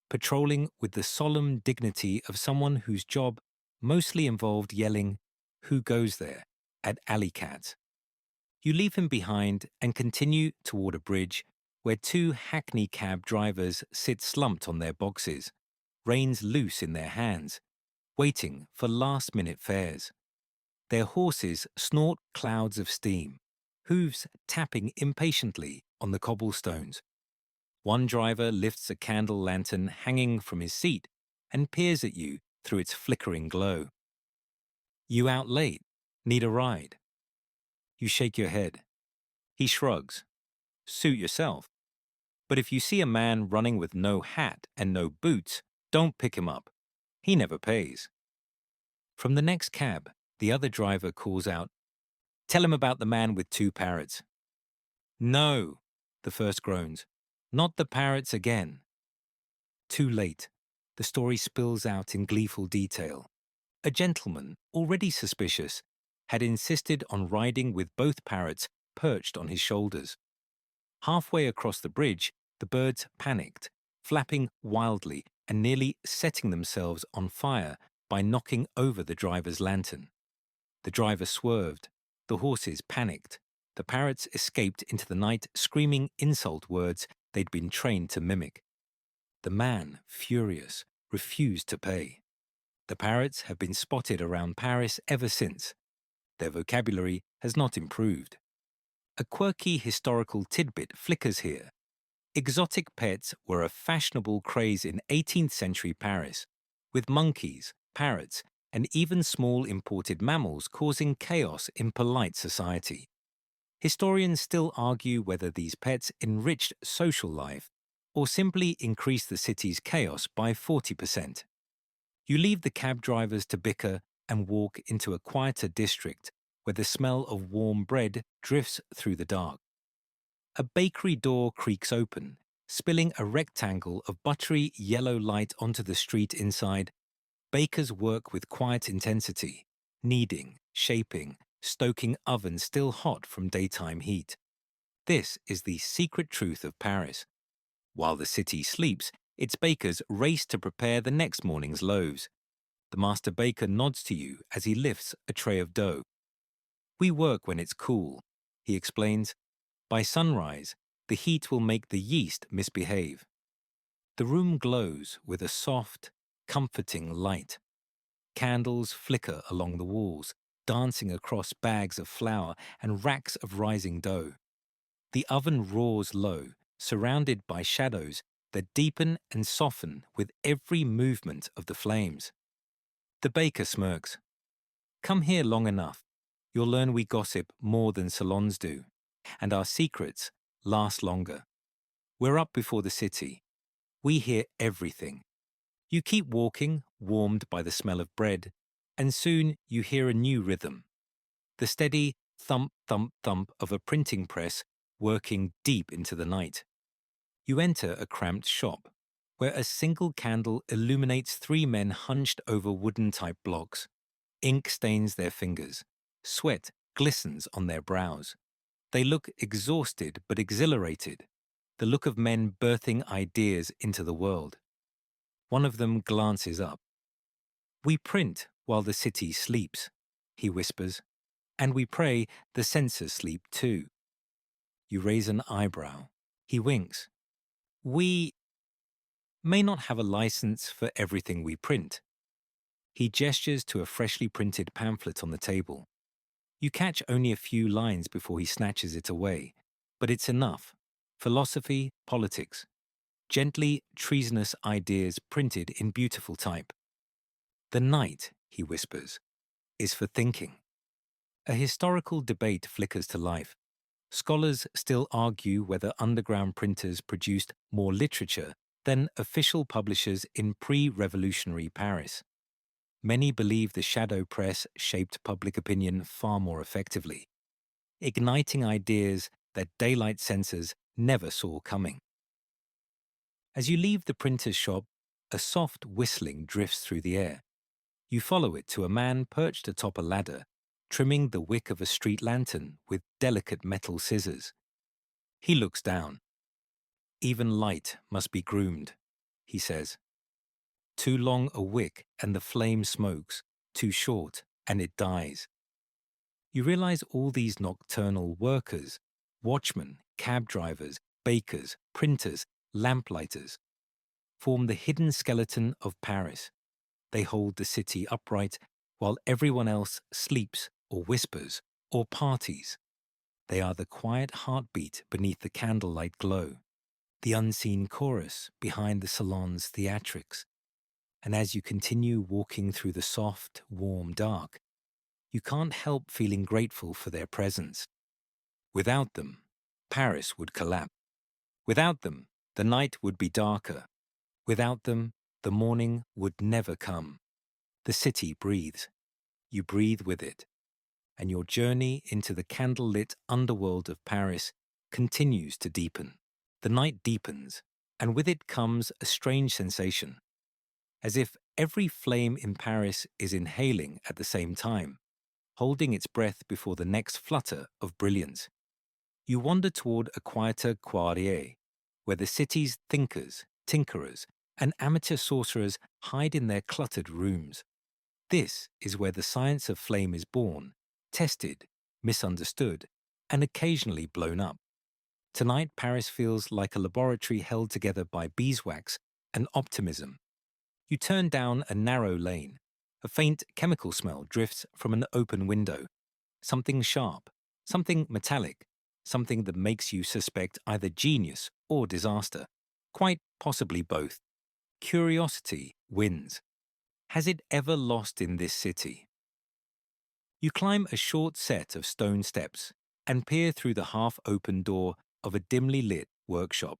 Speaker 1: patrolling with the solemn dignity of someone whose job mostly involved yelling, "Who goes there?" at alley cats. You leave him behind and continue toward a bridge where two hackney cab drivers sit slumped on their boxes, reins loose in their hands, waiting for last-minute fares. Their horses snort clouds of steam, hooves tapping impatiently on the cobblestones. One driver lifts a candle lantern hanging from his seat and peers at you through its flickering glow. You out late? Need a ride? You shake your head. He shrugs. Suit yourself. But if you see a man running with no hat and no boots, don't pick him up. He never pays. From the next cab, the other driver calls out, "Tell him about the man with two parrots." "No," the first groans. "Not the parrots again." Too late. The story spills out in gleeful detail. A gentleman, already suspicious, had insisted on riding with both parrots perched on his shoulders. Halfway across the bridge, the birds panicked, flapping wildly and nearly setting themselves on fire by knocking over the driver's lantern. The driver swerved. The horses panicked. The parrots escaped into the night, screaming insult words they'd been trained to mimic. The man, furious, refused to pay. The parrots have been spotted around Paris ever since. Their vocabulary has not improved. A quirky historical tidbit flickers here. Exotic pets were a fashionable craze in 18th century Paris, with monkeys, parrots, and even small imported mammals causing chaos in polite society. Historians still argue whether these pets enriched social life or simply increased the city's chaos by 40%. You leave the cab drivers to bicker and walk into a quieter district where the smell of warm bread drifts through the dark. A bakery door creaks open, spilling a rectangle of buttery yellow light onto the street inside. Bakers work with quiet intensity, kneading, shaping, stoking ovens still hot from daytime heat. This is the secret truth of Paris. While the city sleeps, its bakers race to prepare the next morning's loaves. The master baker nods to you as he lifts a tray of dough. "We work when it's cool," he explains. "By sunrise, the heat will make the yeast misbehave." The room glows with a soft, comforting light. Candles flicker along the walls, dancing across bags of flour and racks of rising dough. The oven roars low, surrounded by shadows that deepen and soften with every movement of the flames. The baker smirks. "Come here long enough. You'll learn we gossip more than salons do, and our secrets last longer. We're up before the city. We hear everything. You keep walking, warmed by the smell of bread, and soon you hear a new rhythm. The steady thump, thump, thump of a printing press working deep into the night. You enter a cramped shop, where a single candle illuminates three men hunched over wooden-type blocks. Ink stains their fingers. Sweat glistens on their brows. They look exhausted but exhilarated, the look of men birthing ideas into the world. One of them glances up. "We print while the city sleeps," he whispers, "and we pray the censors sleep too." You raise an eyebrow. He winks. "We may not have a license for everything we print." He gestures to a freshly printed pamphlet on the table. You catch only a few lines before he snatches it away, but it's enough. Philosophy, politics. Gently treasonous ideas printed in beautiful type. "The night," he whispers, "is for thinking." A historical debate flickers to life. Scholars still argue whether underground printers produced more literature than official publishers in pre-revolutionary Paris. Many believe the shadow press shaped public opinion far more effectively, igniting ideas that daylight censors never saw coming. As you leave the printer's shop, a soft whistling drifts through the air. You follow it to a man perched atop a ladder, trimming the wick of a street lantern with delicate metal scissors. He looks down. "Even light must be groomed," he says. Too long a wick and the flame smokes, too short and it dies. You realize all these nocturnal workers, watchmen, cab drivers, bakers, printers, lamplighters, form the hidden skeleton of Paris. They hold the city upright while everyone else sleeps or whispers or parties. They are the quiet heartbeat beneath the candlelight glow, the unseen chorus behind the salon's theatrics. And as you continue walking through the soft, warm dark, you can't help feeling grateful for their presence. Without them, Paris would collapse. Without them, the night would be darker. Without them, the morning would never come. The city breathes. You breathe with it. And your journey into the candlelit underworld of Paris continues to deepen. The night deepens, and with it comes a strange sensation, as if every flame in Paris is inhaling at the same time, holding its breath before the next flutter of brilliance. You wander toward a quieter quartier, where the city's thinkers, tinkerers, and amateur sorcerers hide in their cluttered rooms. This is where the science of flame is born, tested, misunderstood, and occasionally blown up. Tonight, Paris feels like a laboratory held together by beeswax and optimism. You turn down a narrow lane. A faint chemical smell drifts from an open window. Something sharp, something metallic, something that makes you suspect either genius or disaster. Quite possibly both. Curiosity wins. Has it ever lost in this city? You climb a short set of stone steps and peer through the half-open door of a dimly lit workshop.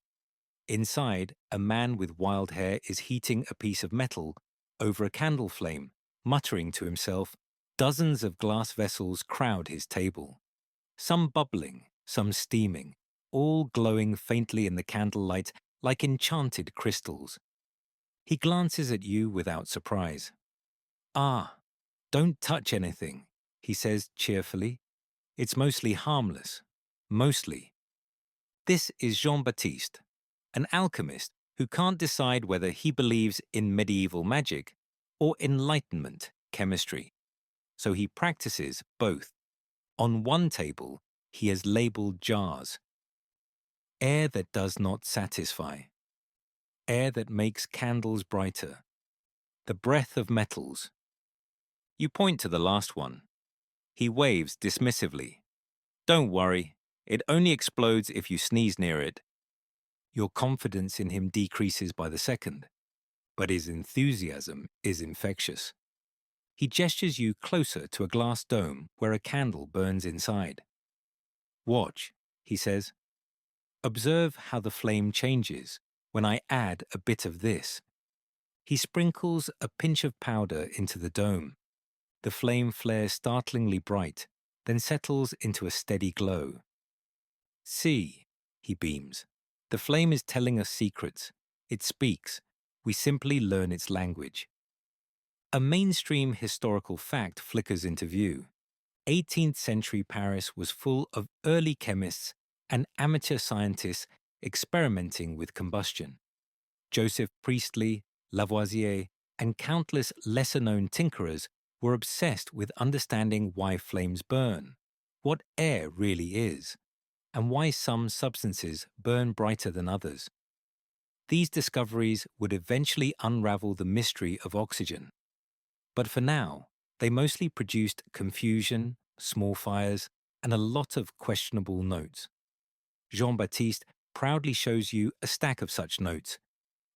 Speaker 1: Inside, a man with wild hair is heating a piece of metal over a candle flame, muttering to himself. Dozens of glass vessels crowd his table. Some bubbling, some steaming, all glowing faintly in the candlelight like enchanted crystals. He glances at you without surprise. "Ah, don't touch anything," he says cheerfully. "It's mostly harmless. Mostly." This is Jean-Baptiste, an alchemist who can't decide whether he believes in medieval magic or Enlightenment chemistry. So he practices both. On one table, he has labeled jars. Air that does not satisfy. Air that makes candles brighter. The breath of metals. You point to the last one. He waves dismissively. "Don't worry, it only explodes if you sneeze near it." Your confidence in him decreases by the second, but his enthusiasm is infectious. He gestures you closer to a glass dome where a candle burns inside. "Watch," he says. "Observe how the flame changes when I add a bit of this." He sprinkles a pinch of powder into the dome. The flame flares startlingly bright, then settles into a steady glow. "See," he beams. "The flame is telling us secrets. It speaks. We simply learn its language." A mainstream historical fact flickers into view. 18th century Paris was full of early chemists and amateur scientists experimenting with combustion. Joseph Priestley, Lavoisier, and countless lesser-known tinkerers were obsessed with understanding why flames burn, what air really is, and why some substances burn brighter than others. These discoveries would eventually unravel the mystery of oxygen. But for now, they mostly produced confusion, small fires, and a lot of questionable notes. Jean-Baptiste proudly shows you a stack of such notes.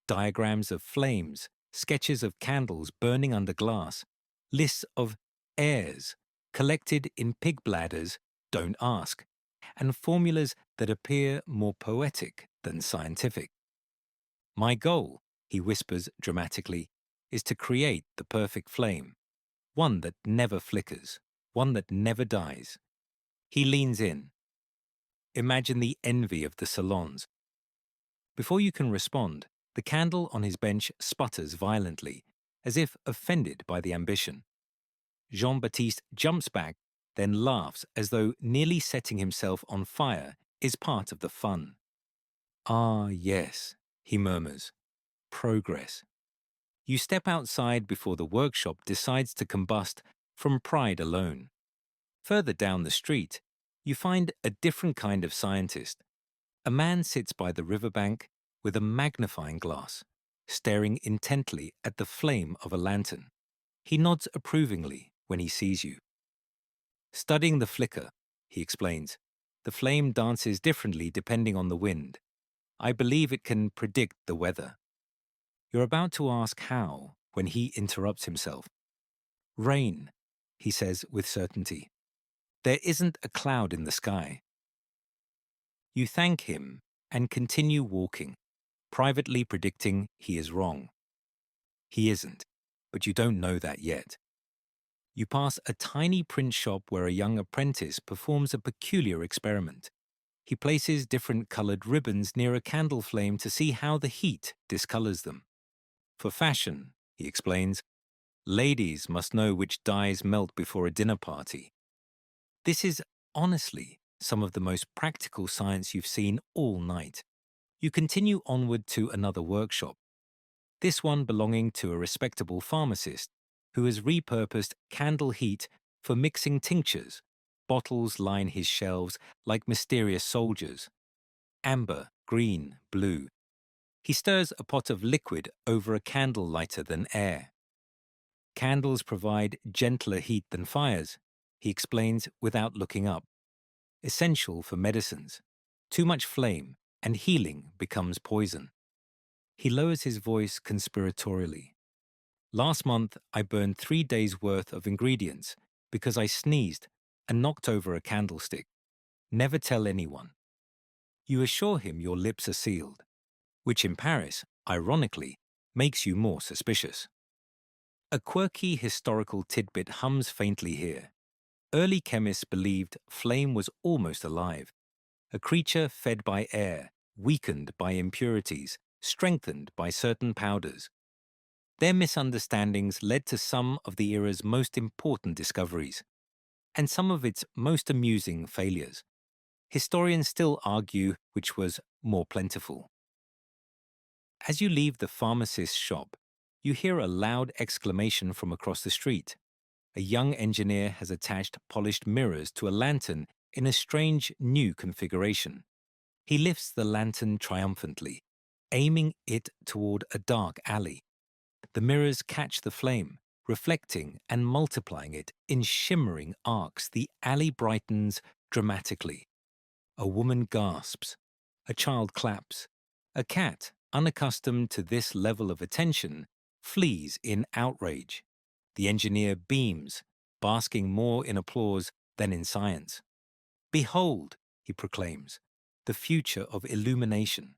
Speaker 1: Diagrams of flames, sketches of candles burning under glass, lists of airs collected in pig bladders, don't ask, and formulas that appear more poetic than scientific. "My goal," he whispers dramatically, "is to create the perfect flame, one that never flickers, one that never dies." He leans in. Imagine the envy of the salons. Before you can respond, the candle on his bench sputters violently, as if offended by the ambition. Jean-Baptiste jumps back, then laughs as though nearly setting himself on fire is part of the fun. "Ah, yes," he murmurs. "Progress." You step outside before the workshop decides to combust from pride alone. Further down the street, you find a different kind of scientist. A man sits by the riverbank with a magnifying glass, staring intently at the flame of a lantern. He nods approvingly when he sees you. "Studying the flicker," he explains. "The flame dances differently depending on the wind. I believe it can predict the weather." You're about to ask how when he interrupts himself. "Rain," he says with certainty. "There isn't a cloud in the sky." You thank him and continue walking. privately predicting he is wrong. He isn't, but you don't know that yet. You pass a tiny print shop where a young apprentice performs a peculiar experiment. He places different colored ribbons near a candle flame to see how the heat discolors them. For fashion, he explains, ladies must know which dyes melt before a dinner party. This is, honestly, some of the most practical science you've seen all night. You continue onward to another workshop, this one belonging to a respectable pharmacist who has repurposed candle heat for mixing tinctures. Bottles line his shelves like mysterious soldiers. Amber, green, blue. He stirs a pot of liquid over a candle lighter than air. Candles provide gentler heat than fires, he explains without looking up. Essential for medicines. Too much flame, and healing becomes poison. He lowers his voice conspiratorially. Last month, I burned 3 days' worth of ingredients because I sneezed and knocked over a candlestick. Never tell anyone. You assure him your lips are sealed, which in Paris, ironically, makes you more suspicious. A quirky historical tidbit hums faintly here. Early chemists believed flame was almost alive, a creature fed by air, weakened by impurities, strengthened by certain powders. Their misunderstandings led to some of the era's most important discoveries, and some of its most amusing failures. Historians still argue which was more plentiful. As you leave the pharmacist's shop, you hear a loud exclamation from across the street. A young engineer has attached polished mirrors to a lantern in a strange new configuration. He lifts the lantern triumphantly, aiming it toward a dark alley. The mirrors catch the flame, reflecting and multiplying it in shimmering arcs. The alley brightens dramatically. A woman gasps. A child claps. A cat, unaccustomed to this level of attention, flees in outrage. The engineer beams, basking more in applause than in science. Behold, he proclaims, the future of illumination.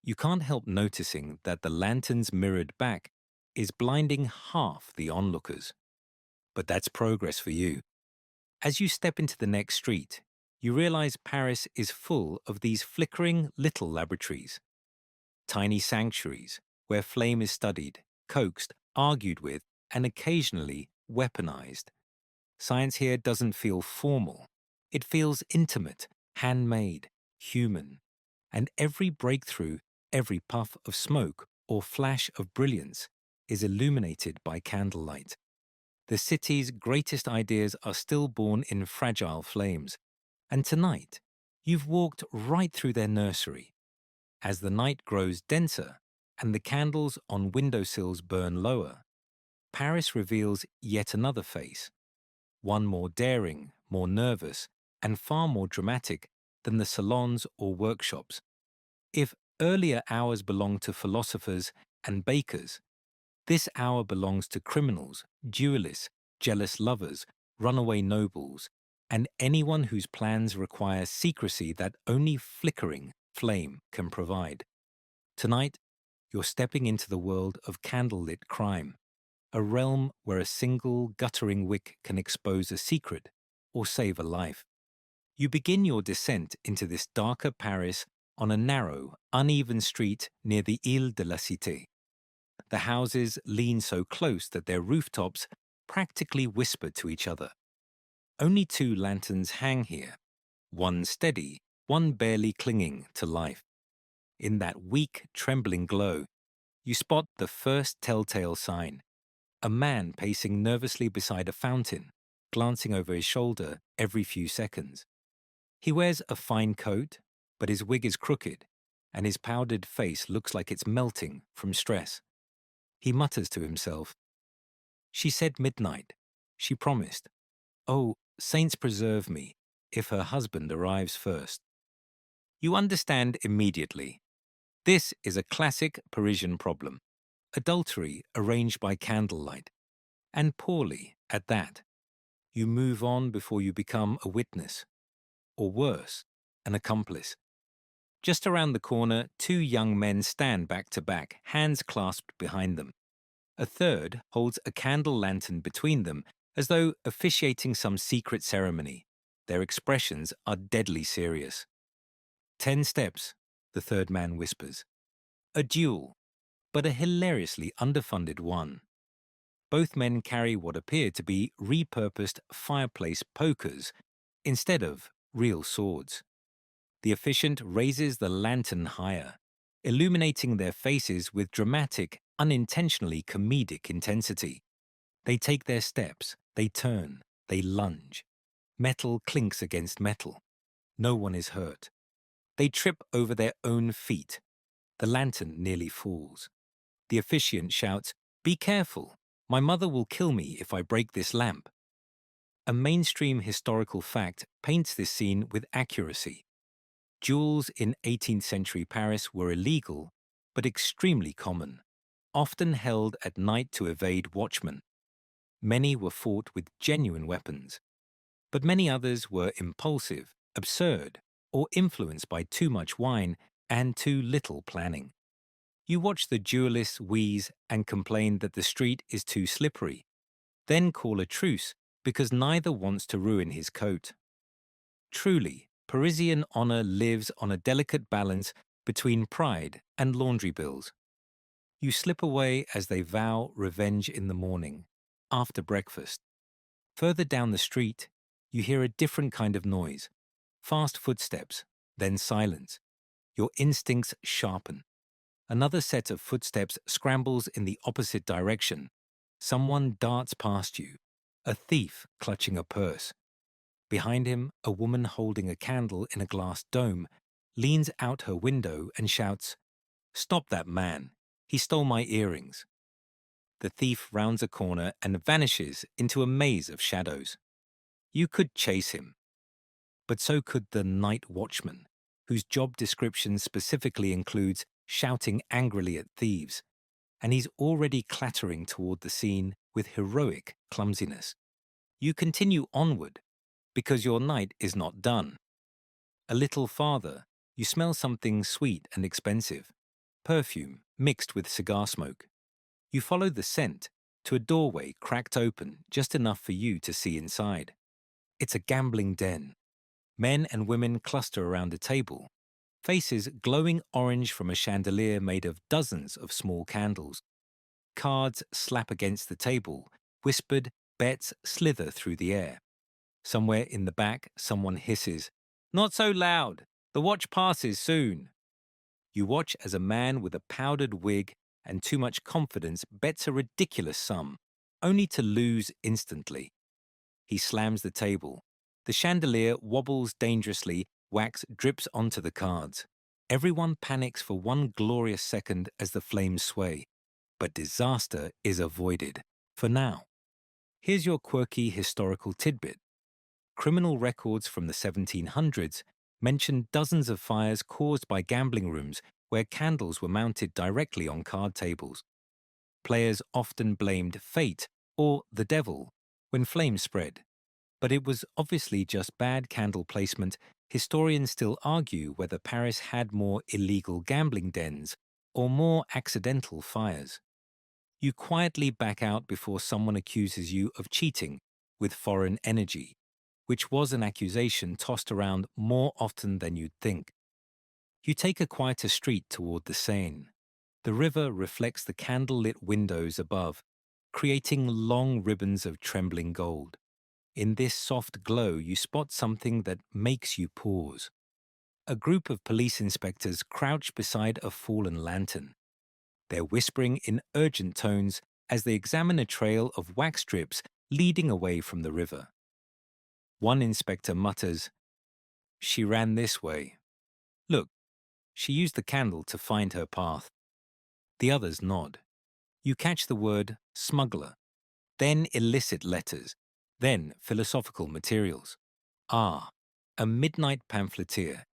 Speaker 1: You can't help noticing that the lantern's mirrored back is blinding half the onlookers. But that's progress for you. As you step into the next street, you realize Paris is full of these flickering little laboratories. Tiny sanctuaries where flame is studied, coaxed, argued with, and occasionally weaponized. Science here doesn't feel formal. It feels intimate, handmade, human. And every breakthrough, every puff of smoke or flash of brilliance is illuminated by candlelight. The city's greatest ideas are still born in fragile flames. And tonight, you've walked right through their nursery. As the night grows denser and the candles on windowsills burn lower, Paris reveals yet another face, one more daring, more nervous, and far more dramatic than the salons or workshops. If earlier hours belonged to philosophers and bakers, this hour belongs to criminals, duelists, jealous lovers, runaway nobles, and anyone whose plans require secrecy that only flickering flame can provide. Tonight, you're stepping into the world of candlelit crime, a realm where a single guttering wick can expose a secret or save a life. You begin your descent into this darker Paris on a narrow, uneven street near the Ile de la Cité. The houses lean so close that their rooftops practically whisper to each other. Only 2 lanterns hang here, one steady, one barely clinging to life. In that weak, trembling glow, you spot the first telltale sign, a man pacing nervously beside a fountain, glancing over his shoulder every few seconds. He wears a fine coat, but his wig is crooked, and his powdered face looks like it's melting from stress. He mutters to himself, "She said midnight. She promised. Oh, saints preserve me, if her husband arrives first." You understand immediately. This is a classic Parisian problem. Adultery arranged by candlelight, and poorly at that. You move on before you become a witness, or worse, an accomplice. Just around the corner, two young men stand back to back, hands clasped behind them. A third holds a candle lantern between them, as though officiating some secret ceremony. Their expressions are deadly serious. 10 steps, the third man whispers. A duel, but a hilariously underfunded one. Both men carry what appear to be repurposed fireplace pokers instead of real swords. The officiant raises the lantern higher, illuminating their faces with dramatic, unintentionally comedic intensity. They take their steps, they turn, they lunge. Metal clinks against metal. No one is hurt. They trip over their own feet. The lantern nearly falls. The officiant shouts, "Be careful! My mother will kill me if I break this lamp." A mainstream historical fact paints this scene with accuracy. Duels in 18th century Paris were illegal, but extremely common, often held at night to evade watchmen. Many were fought with genuine weapons, but many others were impulsive, absurd, or influenced by too much wine and too little planning. You watch the duelists wheeze and complain that the street is too slippery, then call a truce because neither wants to ruin his coat. Truly, Parisian honor lives on a delicate balance between pride and laundry bills. You slip away as they vow revenge in the morning, after breakfast. Further down the street, you hear a different kind of noise. Fast footsteps, then silence. Your instincts sharpen. Another set of footsteps scrambles in the opposite direction. Someone darts past you, a thief clutching a purse. Behind him, a woman holding a candle in a glass dome leans out her window and shouts, "Stop that man! He stole my earrings." The thief rounds a corner and vanishes into a maze of shadows. You could chase him, but so could the night watchman, whose job description specifically includes shouting angrily at thieves, and he's already clattering toward the scene with heroic clumsiness. You continue onward, because your night is not done. A little farther, you smell something sweet and expensive, perfume mixed with cigar smoke. You follow the scent to a doorway cracked open just enough for you to see inside. It's a gambling den. Men and women cluster around a table, faces glowing orange from a chandelier made of dozens of small candles. Cards slap against the table, whispered bets slither through the air. Somewhere in the back, someone hisses, "Not so loud! The watch passes soon." You watch as a man with a powdered wig and too much confidence bets a ridiculous sum, only to lose instantly. He slams the table. The chandelier wobbles dangerously, wax drips onto the cards. Everyone panics for one glorious second as the flames sway, but disaster is avoided, for now. Here's your quirky historical tidbit. Criminal records from the 1700s mention dozens of fires caused by gambling rooms where candles were mounted directly on card tables. Players often blamed fate or the devil when flames spread, but it was obviously just bad candle placement. Historians still argue whether Paris had more illegal gambling dens or more accidental fires. You quietly back out before someone accuses you of cheating with foreign energy, which was an accusation tossed around more often than you'd think. You take a quieter street toward the Seine. The river reflects the candlelit windows above, creating long ribbons of trembling gold. In this soft glow, you spot something that makes you pause. A group of police inspectors crouch beside a fallen lantern. They're whispering in urgent tones as they examine a trail of wax strips leading away from the river. One inspector mutters, "She ran this way. Look, she used the candle to find her path." The others nod. You catch the word smuggler, then illicit letters, then philosophical materials. Ah, a midnight pamphleteer,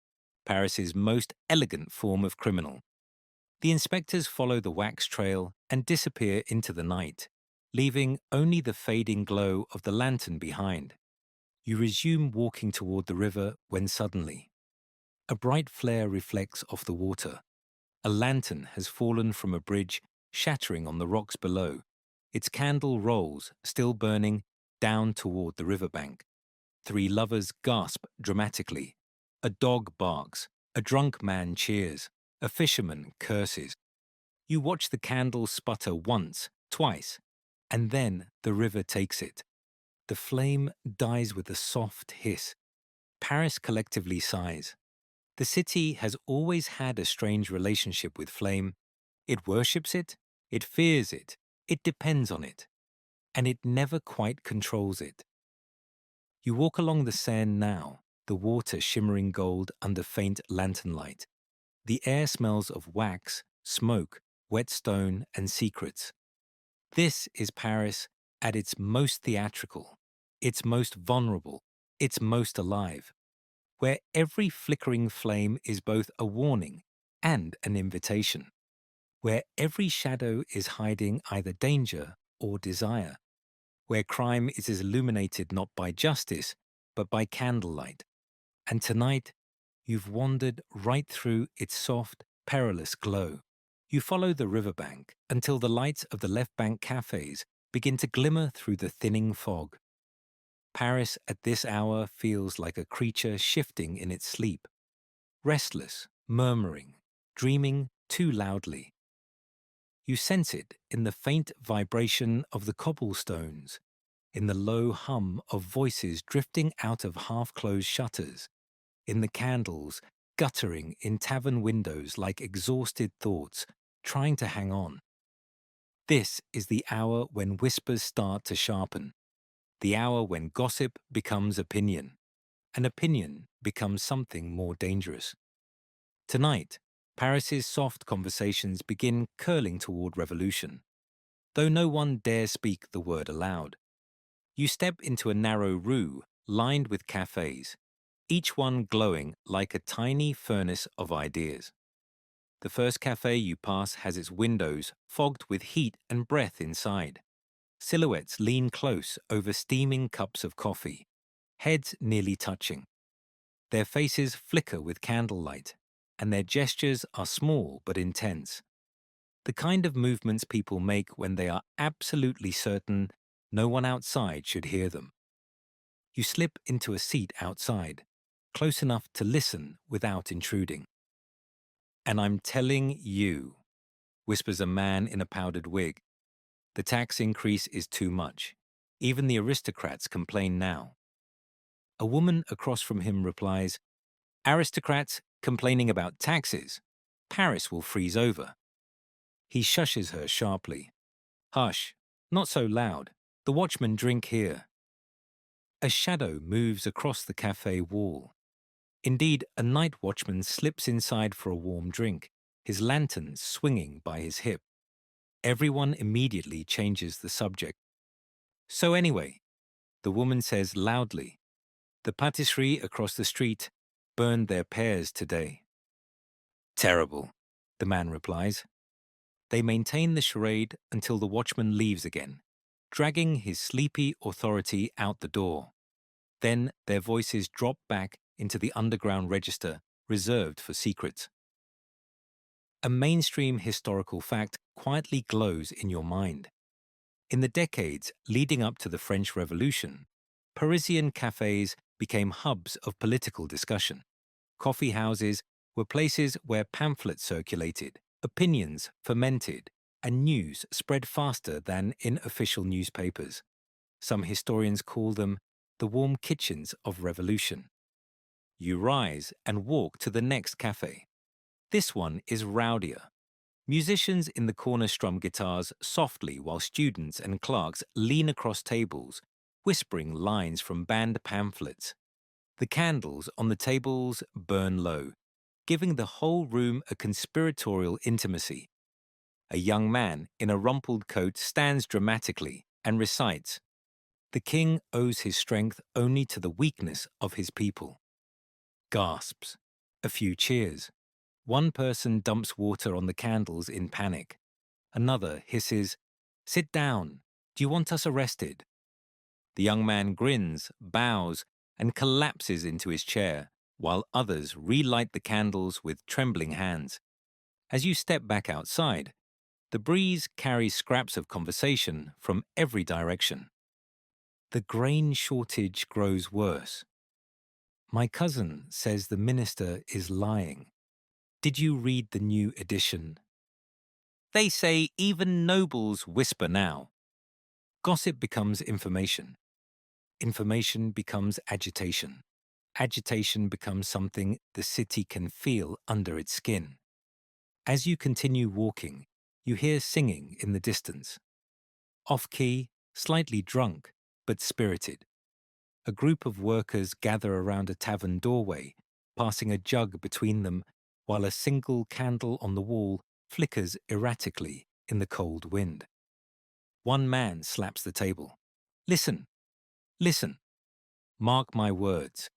Speaker 1: Paris's most elegant form of criminal. The inspectors follow the wax trail and disappear into the night, leaving only the fading glow of the lantern behind. You resume walking toward the river when suddenly, A bright flare reflects off the water. A lantern has fallen from a bridge, shattering on the rocks below. Its candle rolls, still burning, down toward the riverbank. Three lovers gasp dramatically. A dog barks. A drunk man cheers. A fisherman curses. You watch the candle sputter once, twice, and then the river takes it. The flame dies with a soft hiss. Paris collectively sighs. The city has always had a strange relationship with flame. It worships it, it fears it depends on it, and it never quite controls it. You walk along the Seine now, the water shimmering gold under faint lantern light. The air smells of wax, smoke, wet stone, and secrets. This is Paris at its most theatrical, its most vulnerable, its most alive, where every flickering flame is both a warning and an invitation, where every shadow is hiding either danger or desire, where crime is illuminated not by justice, but by candlelight. And tonight, you've wandered right through its soft, perilous glow. You follow the riverbank until the lights of the left bank cafés begin to glimmer through the thinning fog. Paris at this hour feels like a creature shifting in its sleep, restless, murmuring, dreaming too loudly. You sense it in the faint vibration of the cobblestones, in the low hum of voices drifting out of half-closed shutters, in the candles guttering in tavern windows like exhausted thoughts trying to hang on. This is the hour when whispers start to sharpen, the hour when gossip becomes opinion, and opinion becomes something more dangerous. Tonight, Paris's soft conversations begin curling toward revolution, though no one dares speak the word aloud. You step into a narrow rue lined with cafés, each one glowing like a tiny furnace of ideas. The first café you pass has its windows fogged with heat and breath inside. Silhouettes lean close over steaming cups of coffee, heads nearly touching. Their faces flicker with candlelight, and their gestures are small but intense. The kind of movements people make when they are absolutely certain no one outside should hear them. You slip into a seat outside, close enough to listen without intruding. "And I'm telling you," whispers a man in a powdered wig, "the tax increase is too much. Even the aristocrats complain now." A woman across from him replies, "Aristocrats complaining about taxes? Paris will freeze over." He shushes her sharply. "Hush, not so loud. The watchmen drink here." A shadow moves across the cafe wall. Indeed, a night watchman slips inside for a warm drink, his lantern swinging by his hip. Everyone immediately changes the subject. "So anyway," the woman says loudly, "the patisserie across the street burned their pears today." "Terrible," the man replies. They maintain the charade until the watchman leaves again, dragging his sleepy authority out the door. Then their voices drop back into the underground register reserved for secrets. A mainstream historical fact quietly glows in your mind. In the decades leading up to the French Revolution, Parisian cafés became hubs of political discussion. Coffee houses were places where pamphlets circulated, opinions fermented, and news spread faster than in official newspapers. Some historians call them the warm kitchens of revolution. You rise and walk to the next cafe. This one is rowdier. Musicians in the corner strum guitars softly while students and clerks lean across tables, whispering lines from banned pamphlets. The candles on the tables burn low, giving the whole room a conspiratorial intimacy. A young man in a rumpled coat stands dramatically and recites, "The king owes his strength only to the weakness of his people." Gasps. A few cheers. One person dumps water on the candles in panic. Another hisses, "Sit down. Do you want us arrested?" The young man grins, bows, and collapses into his chair, while others relight the candles with trembling hands. As you step back outside, the breeze carries scraps of conversation from every direction. The grain shortage grows worse. My cousin says the minister is lying. Did you read the new edition? They say even nobles whisper now. Gossip becomes information. Information becomes agitation. Agitation becomes something the city can feel under its skin. As you continue walking, you hear singing in the distance. Off-key, slightly drunk, but spirited. A group of workers gather around a tavern doorway, passing a jug between them while a single candle on the wall flickers erratically in the cold wind. One man slaps the table. Listen, listen. Mark my words.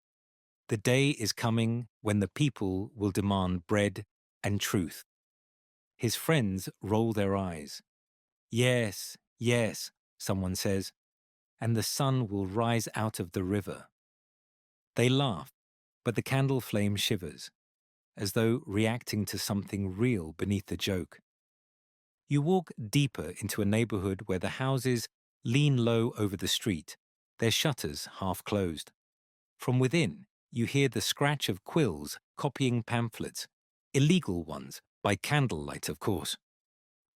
Speaker 1: The day is coming when the people will demand bread and truth. His friends roll their eyes. Yes, yes, someone says, and the sun will rise out of the river. They laugh, but the candle flame shivers, as though reacting to something real beneath the joke. You walk deeper into a neighborhood where the houses lean low over the street, their shutters half closed. From within, you hear the scratch of quills copying pamphlets, illegal ones, by candlelight, of course.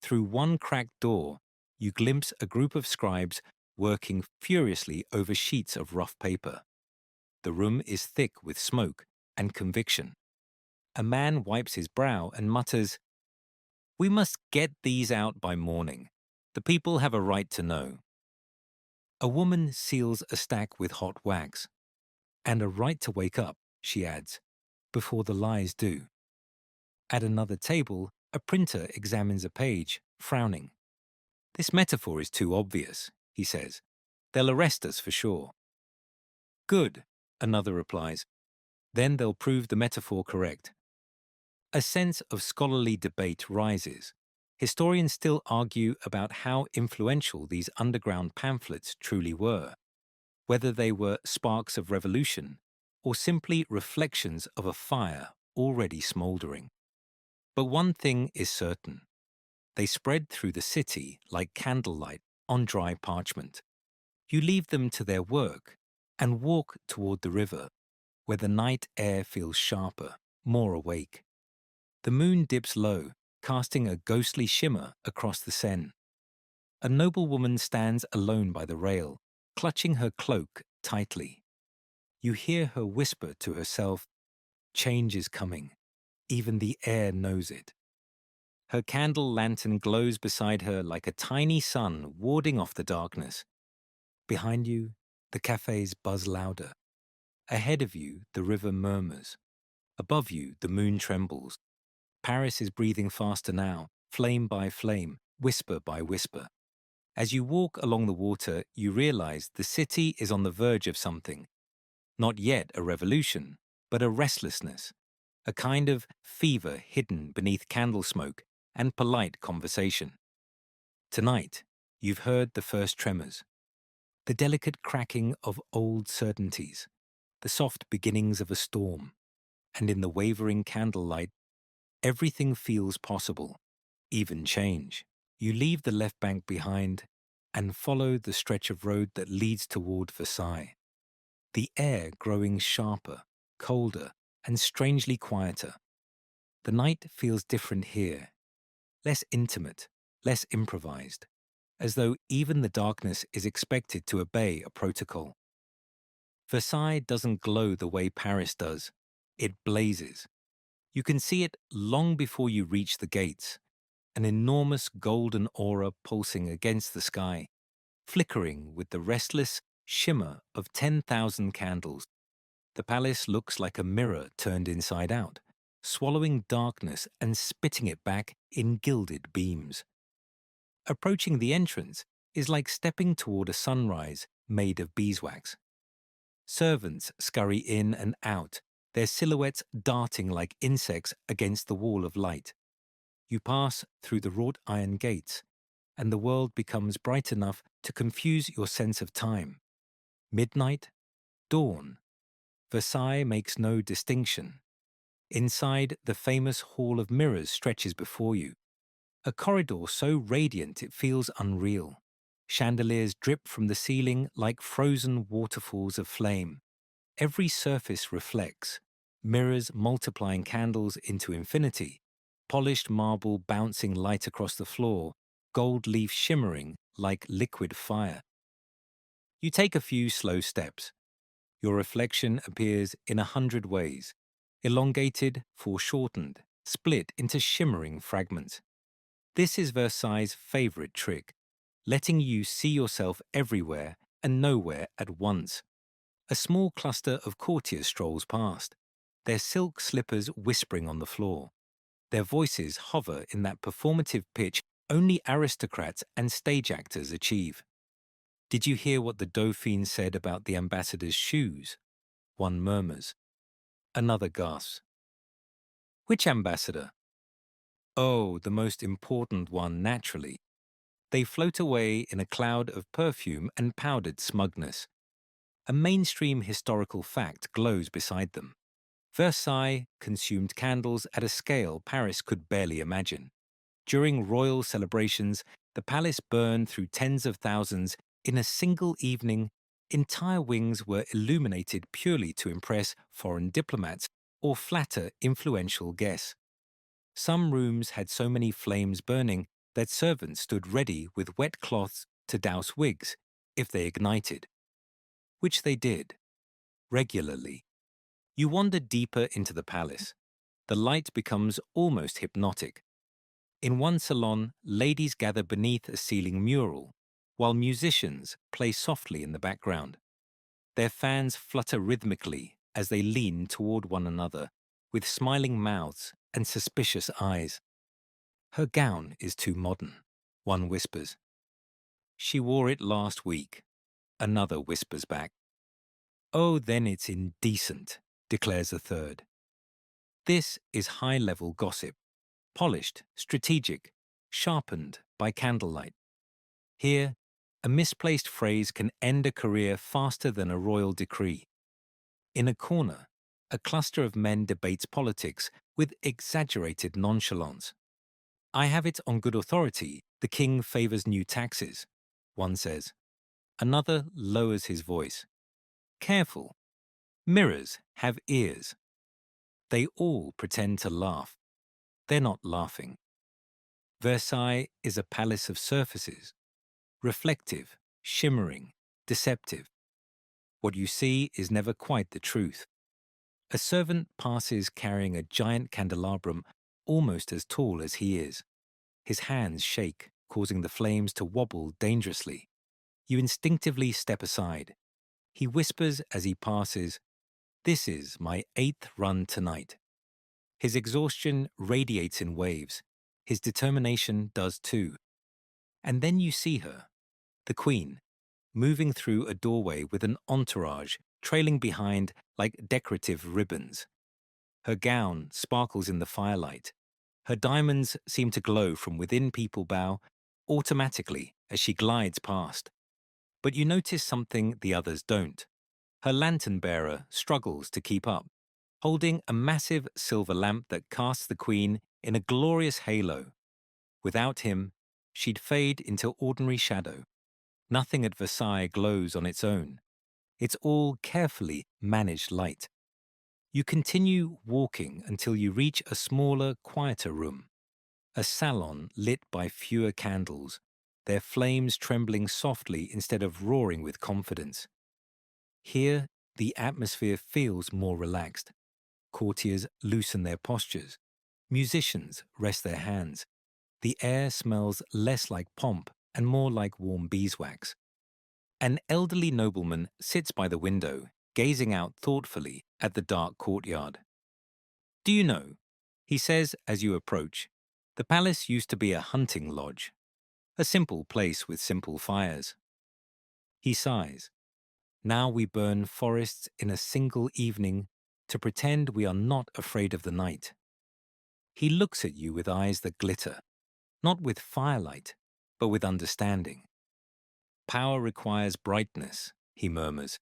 Speaker 1: Through one cracked door, you glimpse a group of scribes working furiously over sheets of rough paper. The room is thick with smoke and conviction. A man wipes his brow and mutters, "We must get these out by morning. The people have a right to know." A woman seals a stack with hot wax. "And a right to wake up," she adds, "before the lies do." At another table, a printer examines a page, frowning. "This metaphor is too obvious," he says. "They'll arrest us for sure." "Good," another replies. "Then they'll prove the metaphor correct." A sense of scholarly debate rises. Historians still argue about how influential these underground pamphlets truly were, whether they were sparks of revolution or simply reflections of a fire already smouldering. But one thing is certain. They spread through the city like candlelight on dry parchment. You leave them to their work and walk toward the river, where the night air feels sharper, more awake. The moon dips low, casting a ghostly shimmer across the Seine. A noblewoman stands alone by the rail, clutching her cloak tightly. You hear her whisper to herself, "Change is coming. Even the air knows it." Her candle lantern glows beside her like a tiny sun warding off the darkness. Behind you, the cafés buzz louder. Ahead of you, the river murmurs. Above you, the moon trembles. Paris is breathing faster now, flame by flame, whisper by whisper. As you walk along the water, you realize the city is on the verge of something. Not yet a revolution, but a restlessness, a kind of fever hidden beneath candle smoke and polite conversation. Tonight, you've heard the first tremors, the delicate cracking of old certainties, the soft beginnings of a storm, and in the wavering candlelight, everything feels possible, even change. You leave the left bank behind and follow the stretch of road that leads toward Versailles. The air growing sharper, colder, and strangely quieter. The night feels different here, less intimate, less improvised, as though even the darkness is expected to obey a protocol. Versailles doesn't glow the way Paris does. It blazes. You can see it long before you reach the gates, an enormous golden aura pulsing against the sky, flickering with the restless shimmer of 10,000 candles. The palace looks like a mirror turned inside out, swallowing darkness and spitting it back in gilded beams. Approaching the entrance is like stepping toward a sunrise made of beeswax. Servants scurry in and out, their silhouettes darting like insects against the wall of light. You pass through the wrought iron gates, and the world becomes bright enough to confuse your sense of time. Midnight, dawn, Versailles makes no distinction. Inside, the famous Hall of Mirrors stretches before you, a corridor so radiant it feels unreal. Chandeliers drip from the ceiling like frozen waterfalls of flame. Every surface reflects, mirrors multiplying candles into infinity, polished marble bouncing light across the floor, gold leaf shimmering like liquid fire. You take a few slow steps. Your reflection appears in 100 ways, elongated, foreshortened, split into shimmering fragments. This is Versailles' favorite trick, letting you see yourself everywhere and nowhere at once. A small cluster of courtiers strolls past, their silk slippers whispering on the floor. Their voices hover in that performative pitch only aristocrats and stage actors achieve. Did you hear what the Dauphine said about the ambassador's shoes? One murmurs. Another gasps. Which ambassador? Oh, the most important one, naturally. They float away in a cloud of perfume and powdered smugness. A mainstream historical fact glows beside them. Versailles consumed candles at a scale Paris could barely imagine. During royal celebrations, the palace burned through tens of thousands. In a single evening, entire wings were illuminated purely to impress foreign diplomats or flatter influential guests. Some rooms had so many flames burning that servants stood ready with wet cloths to douse wigs if they ignited, which they did, regularly. You wander deeper into the palace. The light becomes almost hypnotic. In one salon, ladies gather beneath a ceiling mural, while musicians play softly in the background. Their fans flutter rhythmically as they lean toward one another, with smiling mouths and suspicious eyes. Her gown is too modern, one whispers. She wore it last week, another whispers back. Oh, then it's indecent, declares a third. This is high-level gossip, polished, strategic, sharpened by candlelight. Here, a misplaced phrase can end a career faster than a royal decree. In a corner, a cluster of men debates politics with exaggerated nonchalance. I have it on good authority the king favors new taxes, one says. Another lowers his voice. Careful. Mirrors have ears. They all pretend to laugh. They're not laughing. Versailles is a palace of surfaces, reflective, shimmering, deceptive. What you see is never quite the truth. A servant passes carrying a giant candelabrum almost as tall as he is. His hands shake, causing the flames to wobble dangerously. You instinctively step aside. He whispers as he passes, "This is my 8th run tonight." His exhaustion radiates in waves. His determination does too. And then you see her, the Queen, moving through a doorway with an entourage trailing behind like decorative ribbons. Her gown sparkles in the firelight. Her diamonds seem to glow from within people bow automatically as she glides past. But you notice something the others don't. Her lantern bearer struggles to keep up, holding a massive silver lamp that casts the Queen in a glorious halo. Without him, she'd fade into ordinary shadow. Nothing at Versailles glows on its own. It's all carefully managed light. You continue walking until you reach a smaller, quieter room. A salon lit by fewer candles, their flames trembling softly instead of roaring with confidence. Here, the atmosphere feels more relaxed. Courtiers loosen their postures. Musicians rest their hands. The air smells less like pomp and more like warm beeswax. An elderly nobleman sits by the window, gazing out thoughtfully at the dark courtyard. Do you know, he says as you approach, the palace used to be a hunting lodge, a simple place with simple fires. He sighs. Now we burn forests in a single evening to pretend we are not afraid of the night. He looks at you with eyes that glitter, not with firelight, but with understanding. Power requires brightness, he murmurs.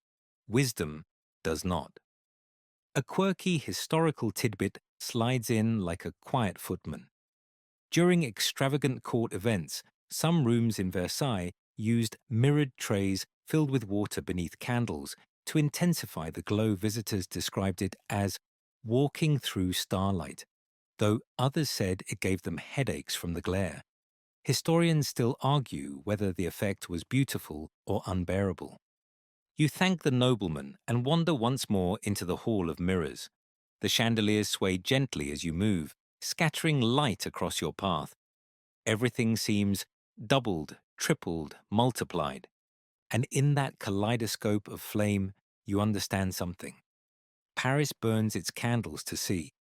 Speaker 1: Wisdom does not. A quirky historical tidbit slides in like a quiet footman. During extravagant court events, some rooms in Versailles used mirrored trays filled with water beneath candles to intensify the glow. Visitors described it as walking through starlight, though others said it gave them headaches from the glare. Historians still argue whether the effect was beautiful or unbearable. You thank the nobleman and wander once more into the hall of mirrors. The chandeliers sway gently as you move, scattering light across your path. Everything seems doubled, tripled, multiplied. And in that kaleidoscope of flame, you understand something. Paris burns its candles to see.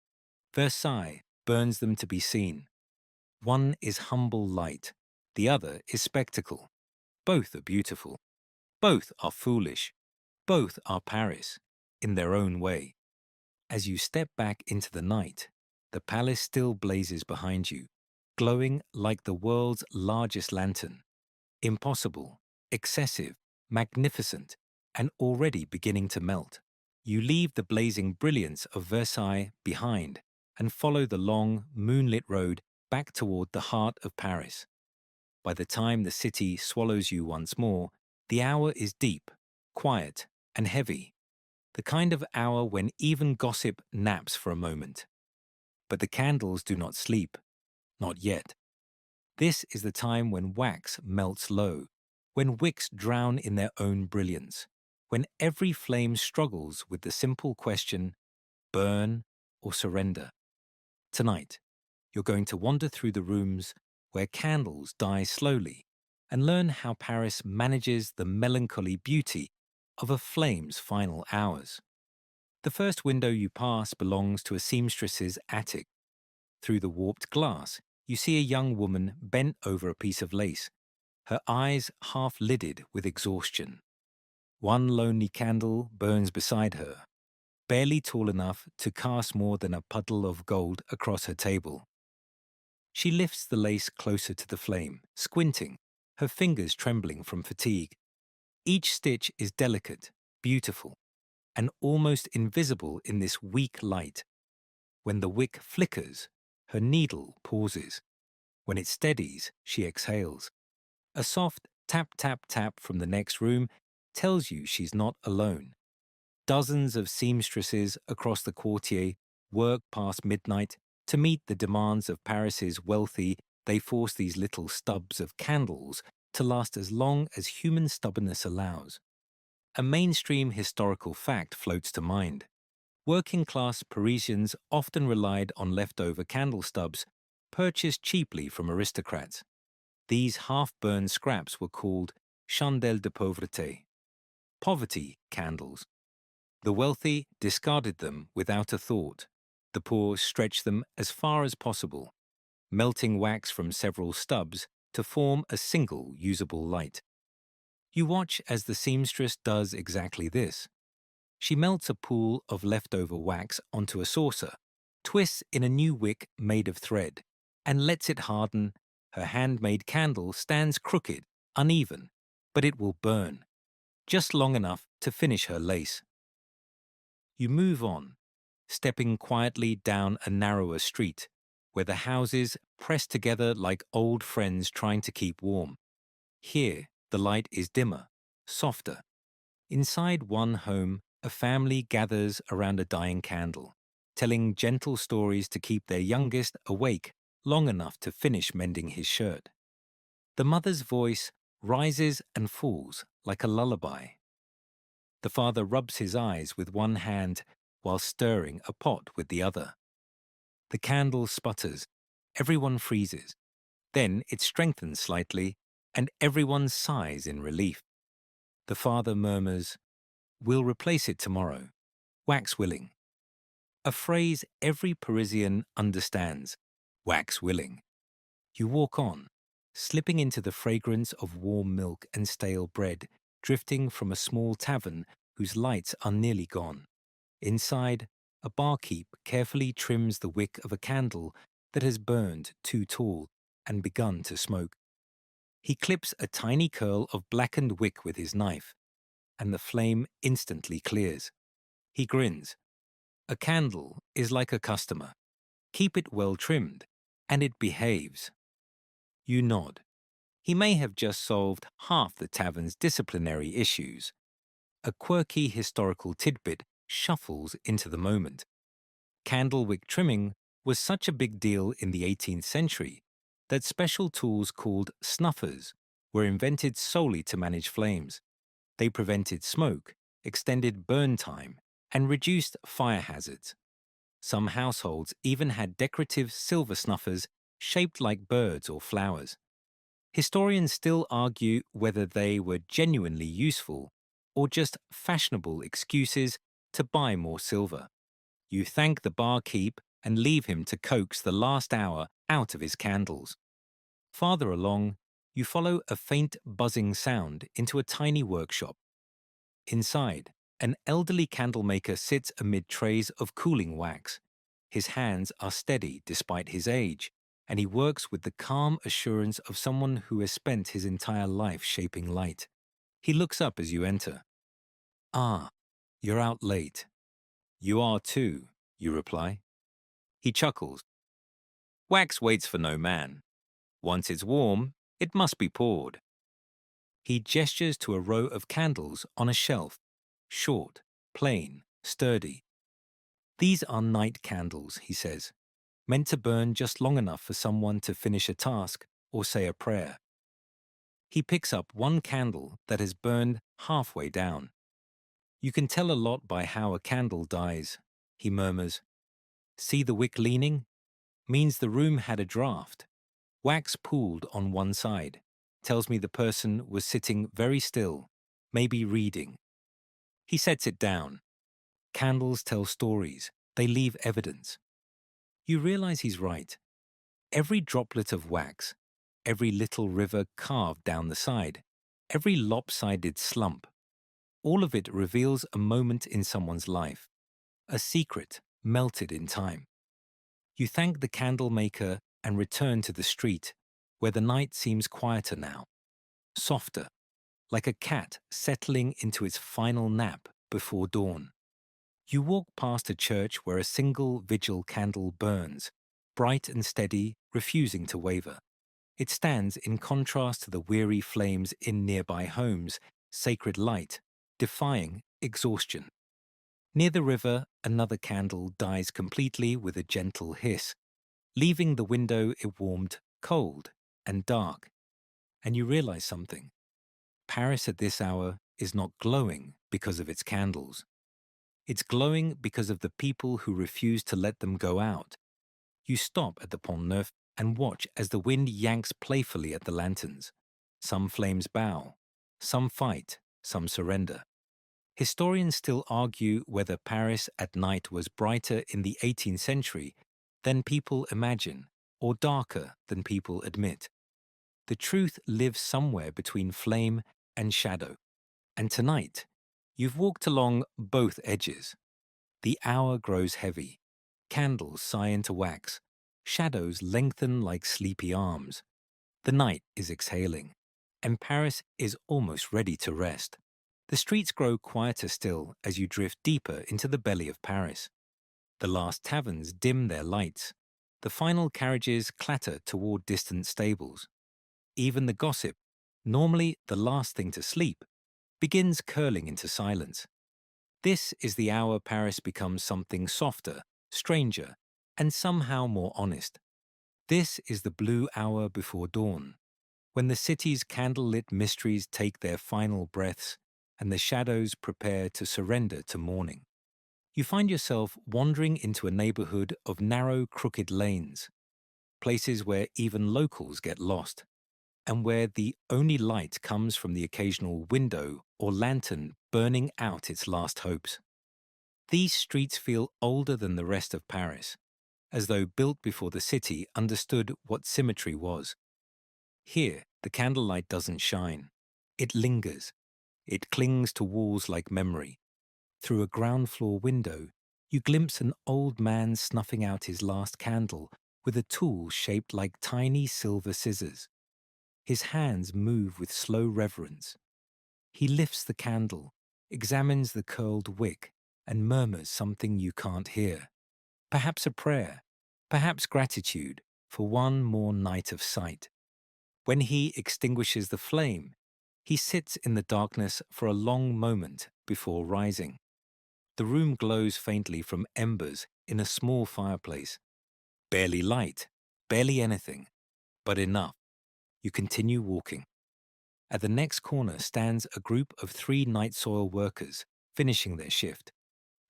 Speaker 1: Versailles burns them to be seen. One is humble light. The other is spectacle. Both are beautiful. Both are foolish. Both are Paris, in their own way. As you step back into the night, the palace still blazes behind you, glowing like the world's largest lantern. Impossible, excessive, magnificent, and already beginning to melt. You leave the blazing brilliance of Versailles behind and follow the long, moonlit road back toward the heart of Paris. By the time the city swallows you once more, the hour is deep, quiet, and heavy. The kind of hour when even gossip naps for a moment. But the candles do not sleep, not yet. This is the time when wax melts low, when wicks drown in their own brilliance, when every flame struggles with the simple question, burn or surrender. Tonight, you're going to wander through the rooms where candles die slowly and learn how Paris manages the melancholy beauty of a flame's final hours. The first window you pass belongs to a seamstress's attic. Through the warped glass, you see a young woman bent over a piece of lace, her eyes half-lidded with exhaustion. One lonely candle burns beside her, barely tall enough to cast more than a puddle of gold across her table. She lifts the lace closer to the flame, squinting, her fingers trembling from fatigue. Each stitch is delicate, beautiful, and almost invisible in this weak light. When the wick flickers, her needle pauses. When it steadies, she exhales. A soft tap, tap, tap from the next room tells you she's not alone. Dozens of seamstresses across the quartier work past midnight to meet the demands of Paris's wealthy. They force these little stubs of candles to last as long as human stubbornness allows. A mainstream historical fact floats to mind. Working-class Parisians often relied on leftover candle stubs purchased cheaply from aristocrats. These half-burned scraps were called chandelles de pauvreté, poverty candles. The wealthy discarded them without a thought. The poor stretched them as far as possible, melting wax from several stubs to form a single usable light. You watch as the seamstress does exactly this. She melts a pool of leftover wax onto a saucer, twists in a new wick made of thread, and lets it harden. Her handmade candle stands crooked, uneven, but it will burn, just long enough to finish her lace. You move on, stepping quietly down a narrower street, where the houses press together like old friends trying to keep warm. Here, the light is dimmer, softer. Inside one home, a family gathers around a dying candle, telling gentle stories to keep their youngest awake long enough to finish mending his shirt. The mother's voice rises and falls like a lullaby. The father rubs his eyes with one hand while stirring a pot with the other. The candle sputters. Everyone freezes. Then it strengthens slightly, and everyone sighs in relief. The father murmurs, "We'll replace it tomorrow. Wax willing." A phrase every Parisian understands. Wax willing. You walk on, slipping into the fragrance of warm milk and stale bread, drifting from a small tavern whose lights are nearly gone. Inside, a barkeep carefully trims the wick of a candle that has burned too tall and begun to smoke. He clips a tiny curl of blackened wick with his knife, and the flame instantly clears. He grins. A candle is like a customer. Keep it well trimmed, and it behaves. You nod. He may have just solved half the tavern's disciplinary issues. A quirky historical tidbit shuffles into the moment. Candlewick trimming was such a big deal in the 18th century that special tools called snuffers were invented solely to manage flames. They prevented smoke, extended burn time, and reduced fire hazards. Some households even had decorative silver snuffers shaped like birds or flowers. Historians still argue whether they were genuinely useful or just fashionable excuses to buy more silver. You thank the barkeep and leave him to coax the last hour out of his candles. Farther along, you follow a faint buzzing sound into a tiny workshop. Inside, an elderly candlemaker sits amid trays of cooling wax. His hands are steady despite his age, and he works with the calm assurance of someone who has spent his entire life shaping light. He looks up as you enter. "Ah, you're out late." "You are too," you reply. He chuckles. "Wax waits for no man. Once it's warm, it must be poured." He gestures to a row of candles on a shelf. Short, plain, sturdy. "These are night candles," he says, "meant to burn just long enough for someone to finish a task or say a prayer." He picks up one candle that has burned halfway down. "You can tell a lot by how a candle dies," he murmurs. "See the wick leaning? Means the room had a draft. Wax pooled on one side. Tells me the person was sitting very still, maybe reading." He sets it down. Candles tell stories. They leave evidence. You realize he's right. Every droplet of wax, every little river carved down the side, every lopsided slump, all of it reveals a moment in someone's life, a secret melted in time. You thank the candle maker and return to the street, where the night seems quieter now, softer, like a cat settling into its final nap before dawn. You walk past a church where a single vigil candle burns, bright and steady, refusing to waver. It stands in contrast to the weary flames in nearby homes, sacred light, defying exhaustion. Near the river, another candle dies completely with a gentle hiss, leaving the window it warmed cold and dark. And you realize something. Paris at this hour is not glowing because of its candles. It's glowing because of the people who refuse to let them go out. You stop at the Pont Neuf and watch as the wind yanks playfully at the lanterns. Some flames bow, some fight, some surrender. Historians still argue whether Paris at night was brighter in the 18th century than people imagine, or darker than people admit. The truth lives somewhere between flame and shadow. And tonight, you've walked along both edges. The hour grows heavy. Candles sigh into wax. Shadows lengthen like sleepy arms. The night is exhaling, and Paris is almost ready to rest. The streets grow quieter still as you drift deeper into the belly of Paris. The last taverns dim their lights. The final carriages clatter toward distant stables. Even the gossip, normally the last thing to sleep, begins curling into silence. This is the hour Paris becomes something softer, stranger, and somehow more honest. This is the blue hour before dawn, when the city's candlelit mysteries take their final breaths and the shadows prepare to surrender to morning. You find yourself wandering into a neighborhood of narrow, crooked lanes, places where even locals get lost, and where the only light comes from the occasional window or lantern burning out its last hopes. These streets feel older than the rest of Paris, as though built before the city understood what symmetry was. Here, the candlelight doesn't shine. It lingers. It clings to walls like memory. Through a ground floor window, you glimpse an old man snuffing out his last candle with a tool shaped like tiny silver scissors. His hands move with slow reverence. He lifts the candle, examines the curled wick, and murmurs something you can't hear. Perhaps a prayer, perhaps gratitude for one more night of sight. When he extinguishes the flame, he sits in the darkness for a long moment before rising. The room glows faintly from embers in a small fireplace. Barely light, barely anything, but enough. You continue walking. At the next corner stands a group of 3 night soil workers finishing their shift.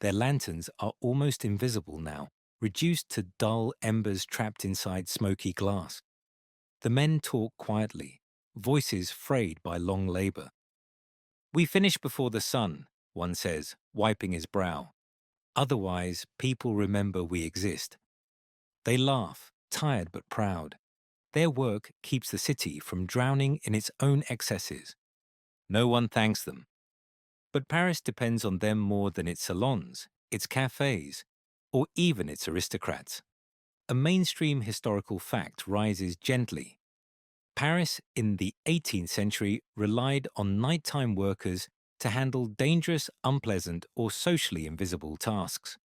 Speaker 1: Their lanterns are almost invisible now, reduced to dull embers trapped inside smoky glass. The men talk quietly, voices frayed by long labor. "We finish before the sun," one says, wiping his brow. "Otherwise, people remember we exist." They laugh, tired but proud. Their work keeps the city from drowning in its own excesses. No one thanks them. But Paris depends on them more than its salons, its cafés, or even its aristocrats. A mainstream historical fact rises gently. Paris in the 18th century relied on nighttime workers to handle dangerous, unpleasant, or socially invisible tasks.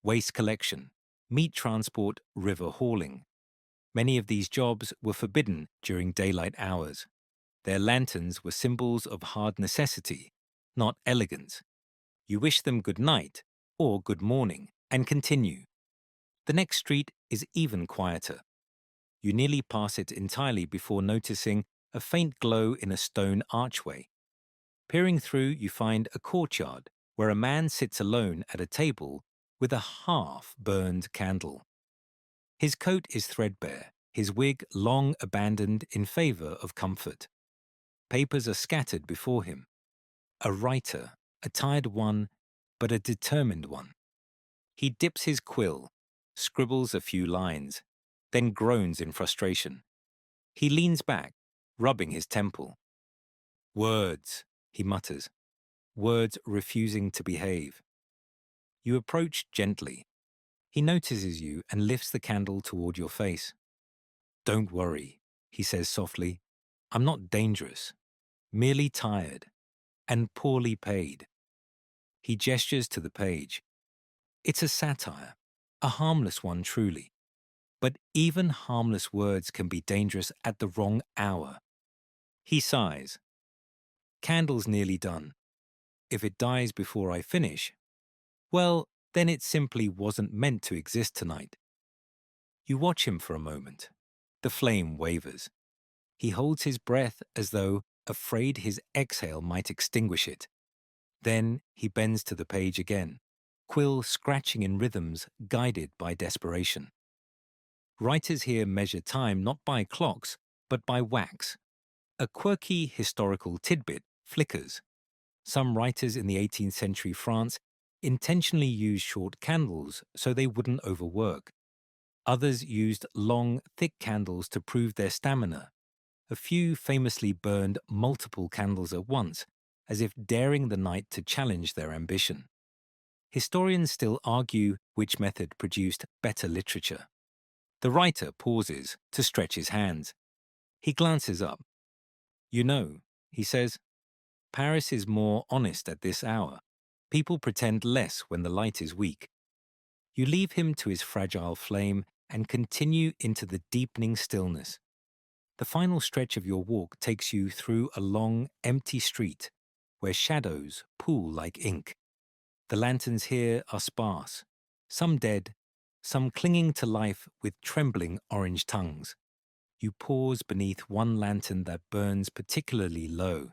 Speaker 1: Waste collection, meat transport, river hauling. Many of these jobs were forbidden during daylight hours. Their lanterns were symbols of hard necessity, not elegance. You wish them good night or good morning and continue. The next street is even quieter. You nearly pass it entirely before noticing a faint glow in a stone archway. Peering through, you find a courtyard where a man sits alone at a table with a half-burned candle. His coat is threadbare, his wig long abandoned in favor of comfort. Papers are scattered before him. A writer, a tired one, but a determined one. He dips his quill, scribbles a few lines, then groans in frustration. He leans back, rubbing his temple. "Words," he mutters, words refusing to behave. You approach gently. He notices you and lifts the candle toward your face. "Don't worry," he says softly. "I'm not dangerous, merely tired, and poorly paid." He gestures to the page. It's a satire, a harmless one truly. But even harmless words can be dangerous at the wrong hour. He sighs. "Candle's nearly done. If it dies before I finish, well, then it simply wasn't meant to exist tonight." You watch him for a moment. The flame wavers. He holds his breath as though afraid his exhale might extinguish it. Then he bends to the page again, quill scratching in rhythms guided by desperation. Writers here measure time not by clocks, but by wax. A quirky historical tidbit flickers. Some writers in the 18th century France intentionally used short candles so they wouldn't overwork. Others used long, thick candles to prove their stamina. A few famously burned multiple candles at once, as if daring the night to challenge their ambition. Historians still argue which method produced better literature. The writer pauses to stretch his hands. He glances up. "You know," he says, "Paris is more honest at this hour. People pretend less when the light is weak." You leave him to his fragile flame and continue into the deepening stillness. The final stretch of your walk takes you through a long, empty street where shadows pool like ink. The lanterns here are sparse, some dead, some clinging to life with trembling orange tongues. You pause beneath one lantern that burns particularly low,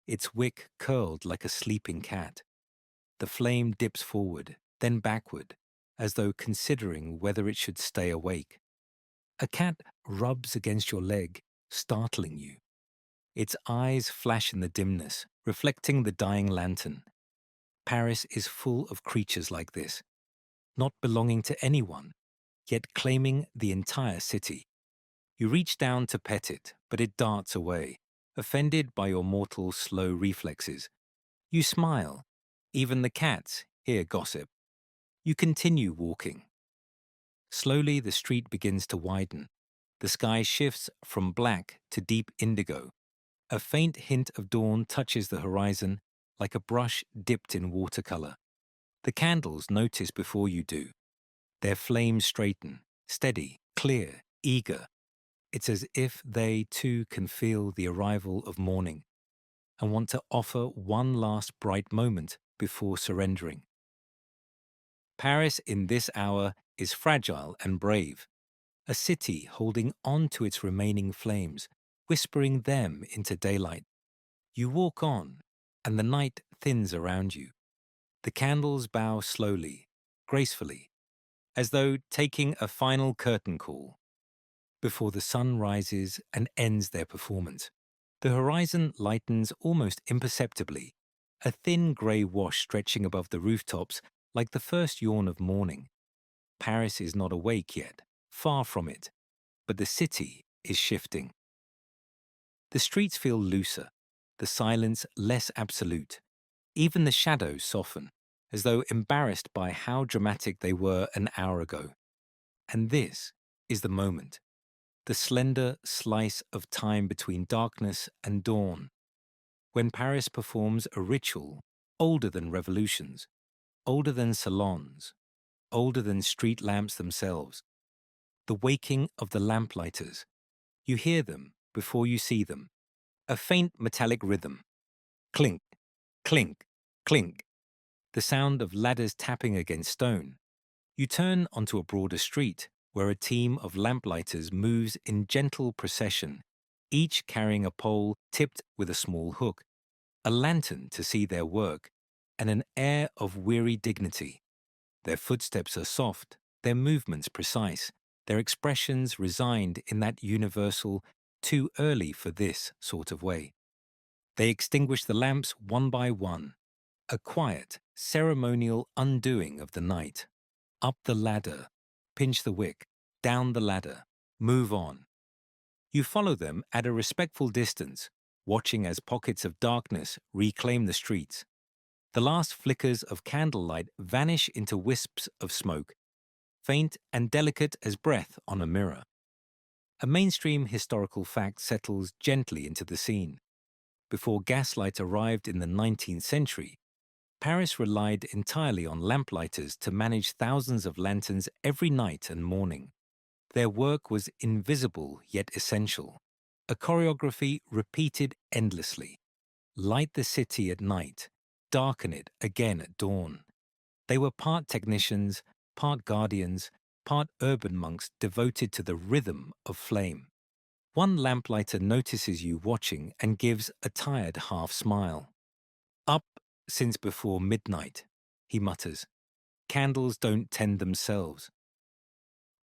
Speaker 1: its wick curled like a sleeping cat. The flame dips forward, then backward, as though considering whether it should stay awake. A cat rubs against your leg, startling you. Its eyes flash in the dimness, reflecting the dying lantern. Paris is full of creatures like this, not belonging to anyone, yet claiming the entire city. You reach down to pet it, but it darts away, offended by your mortal slow reflexes. You smile. Even the cats hear gossip. You continue walking. Slowly, the street begins to widen. The sky shifts from black to deep indigo. A faint hint of dawn touches the horizon like a brush dipped in watercolor. The candles notice before you do. Their flames straighten, steady, clear, eager. It's as if they, too, can feel the arrival of morning and want to offer one last bright moment before surrendering. Paris in this hour is fragile and brave, a city holding on to its remaining flames, whispering them into daylight. You walk on, and the night thins around you. The candles bow slowly, gracefully, as though taking a final curtain call before the sun rises and ends their performance. The horizon lightens almost imperceptibly, a thin grey wash stretching above the rooftops like the first yawn of morning. Paris is not awake yet, far from it, but the city is shifting. The streets feel looser, the silence less absolute. Even the shadows soften, as though embarrassed by how dramatic they were an hour ago. And this is the moment, the slender slice of time between darkness and dawn, when Paris performs a ritual older than revolutions, older than salons, older than street lamps themselves. The waking of the lamplighters. You hear them before you see them. A faint metallic rhythm. Clink, clink, clink. The sound of ladders tapping against stone. You turn onto a broader street where a team of lamplighters moves in gentle procession, each carrying a pole tipped with a small hook, a lantern to see their work, and an air of weary dignity. Their footsteps are soft, their movements precise, their expressions resigned in that universal, too early for this sort of way. They extinguish the lamps one by one, a quiet, ceremonial undoing of the night. Up the ladder, pinch the wick, down the ladder, move on. You follow them at a respectful distance, watching as pockets of darkness reclaim the streets. The last flickers of candlelight vanish into wisps of smoke, faint and delicate as breath on a mirror. A mainstream historical fact settles gently into the scene. Before gaslight arrived in the 19th century, Paris relied entirely on lamplighters to manage thousands of lanterns every night and morning. Their work was invisible yet essential, a choreography repeated endlessly. Light the city at night, darken it again at dawn. They were part technicians, part guardians, part urban monks devoted to the rhythm of flame. One lamplighter notices you watching and gives a tired half smile. Up since before midnight, he mutters. Candles don't tend themselves.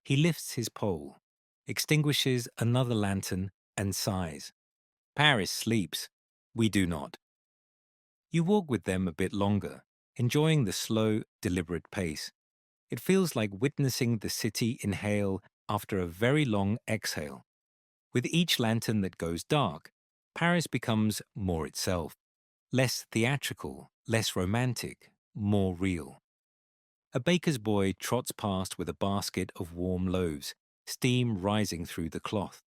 Speaker 1: He lifts his pole, extinguishes another lantern, and sighs. Paris sleeps. We do not. You walk with them a bit longer, enjoying the slow, deliberate pace. It feels like witnessing the city inhale after a very long exhale. With each lantern that goes dark, Paris becomes more itself. Less theatrical, less romantic, more real. A baker's boy trots past with a basket of warm loaves, steam rising through the cloth.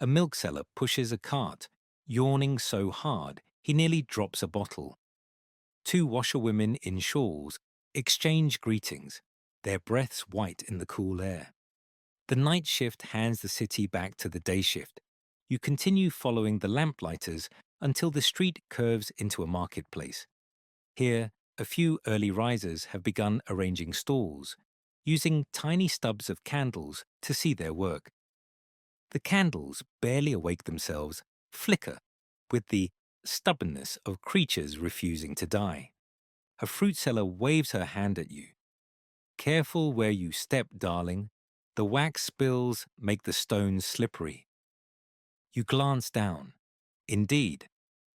Speaker 1: A milk seller pushes a cart, yawning so hard he nearly drops a bottle. Two washerwomen in shawls exchange greetings, their breaths white in the cool air. The night shift hands the city back to the day shift. You continue following the lamplighters until the street curves into a marketplace. Here, a few early risers have begun arranging stalls, using tiny stubs of candles to see their work. The candles barely awake themselves, flicker, with the stubbornness of creatures refusing to die. A fruit seller waves her hand at you. Careful where you step, darling. The wax spills make the stones slippery. You glance down. Indeed,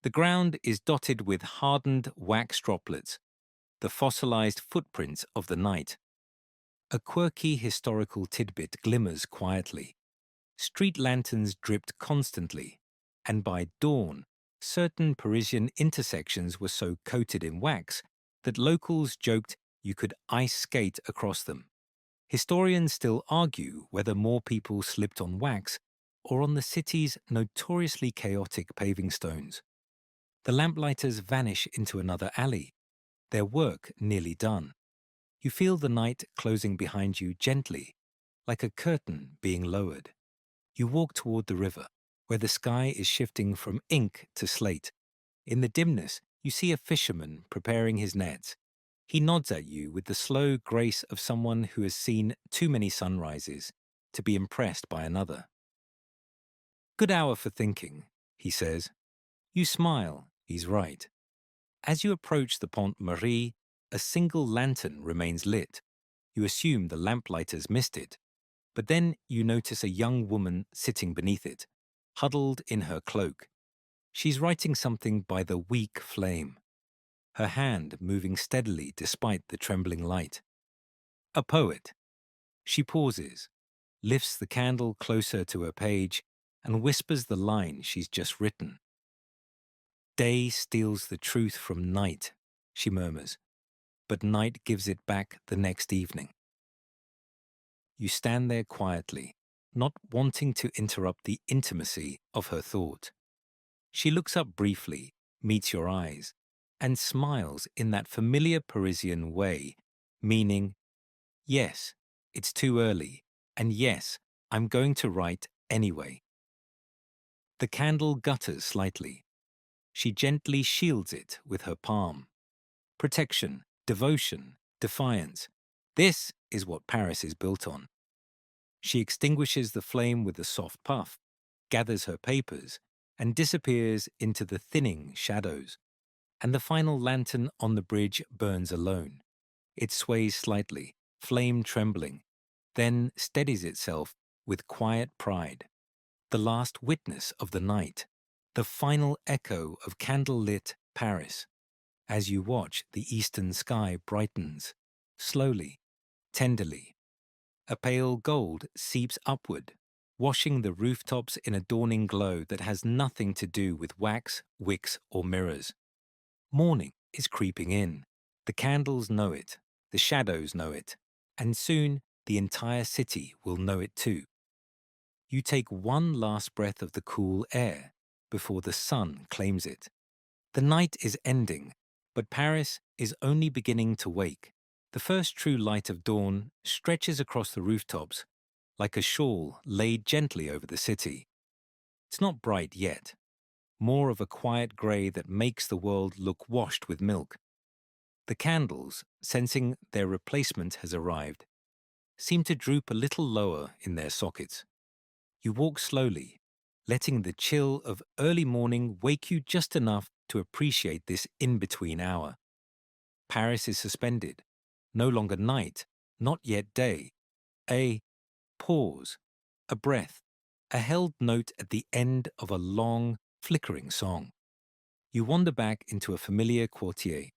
Speaker 1: the ground is dotted with hardened wax droplets, the fossilized footprints of the night. A quirky historical tidbit glimmers quietly. Street lanterns dripped constantly, and by dawn, certain Parisian intersections were so coated in wax that locals joked you could ice skate across them. Historians still argue whether more people slipped on wax or on the city's notoriously chaotic paving stones. The lamplighters vanish into another alley, their work nearly done. You feel the night closing behind you gently, like a curtain being lowered. You walk toward the river, where the sky is shifting from ink to slate. In the dimness, you see a fisherman preparing his nets. He nods at you with the slow grace of someone who has seen too many sunrises to be impressed by another. "Good hour for thinking," he says. You smile, he's right. As you approach the Pont Marie, a single lantern remains lit. You assume the lamplighters missed it, but then you notice a young woman sitting beneath it, huddled in her cloak. She's writing something by the weak flame, her hand moving steadily despite the trembling light. A poet. She pauses, lifts the candle closer to her page, and whispers the line she's just written. "Day steals the truth from night," she murmurs, "but night gives it back the next evening." You stand there quietly, not wanting to interrupt the intimacy of her thought. She looks up briefly, meets your eyes, and smiles in that familiar Parisian way, meaning, yes, it's too early, and yes, I'm going to write anyway. The candle gutters slightly. She gently shields it with her palm. Protection, devotion, defiance. This is what Paris is built on. She extinguishes the flame with a soft puff, gathers her papers, and disappears into the thinning shadows. And the final lantern on the bridge burns alone. It sways slightly, flame trembling, then steadies itself with quiet pride. The last witness of the night, the final echo of candlelit Paris. As you watch, the eastern sky brightens, slowly, tenderly. A pale gold seeps upward, washing the rooftops in a dawning glow that has nothing to do with wax, wicks, or mirrors. Morning is creeping in. The candles know it, the shadows know it, and soon the entire city will know it too. You take one last breath of the cool air before the sun claims it. The night is ending, but Paris is only beginning to wake. The first true light of dawn stretches across the rooftops like a shawl laid gently over the city. It's not bright yet, more of a quiet grey that makes the world look washed with milk. The candles, sensing their replacement has arrived, seem to droop a little lower in their sockets. You walk slowly, letting the chill of early morning wake you just enough to appreciate this in-between hour. Paris is suspended, no longer night, not yet day. A pause, a breath, a held note at the end of a long, flickering song. You wander back into a familiar quartier,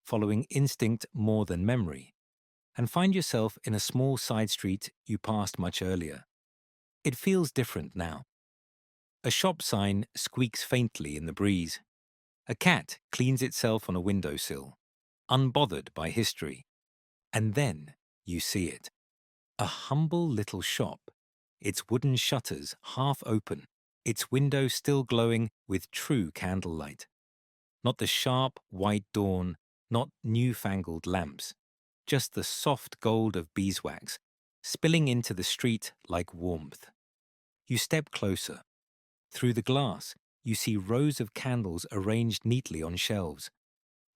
Speaker 1: following instinct more than memory, and find yourself in a small side street you passed much earlier. It feels different now. A shop sign squeaks faintly in the breeze. A cat cleans itself on a windowsill, unbothered by history. And then you see it. A humble little shop, its wooden shutters half open, its window still glowing with true candlelight. Not the sharp white dawn, not newfangled lamps, just the soft gold of beeswax, spilling into the street like warmth. You step closer. Through the glass, you see rows of candles arranged neatly on shelves.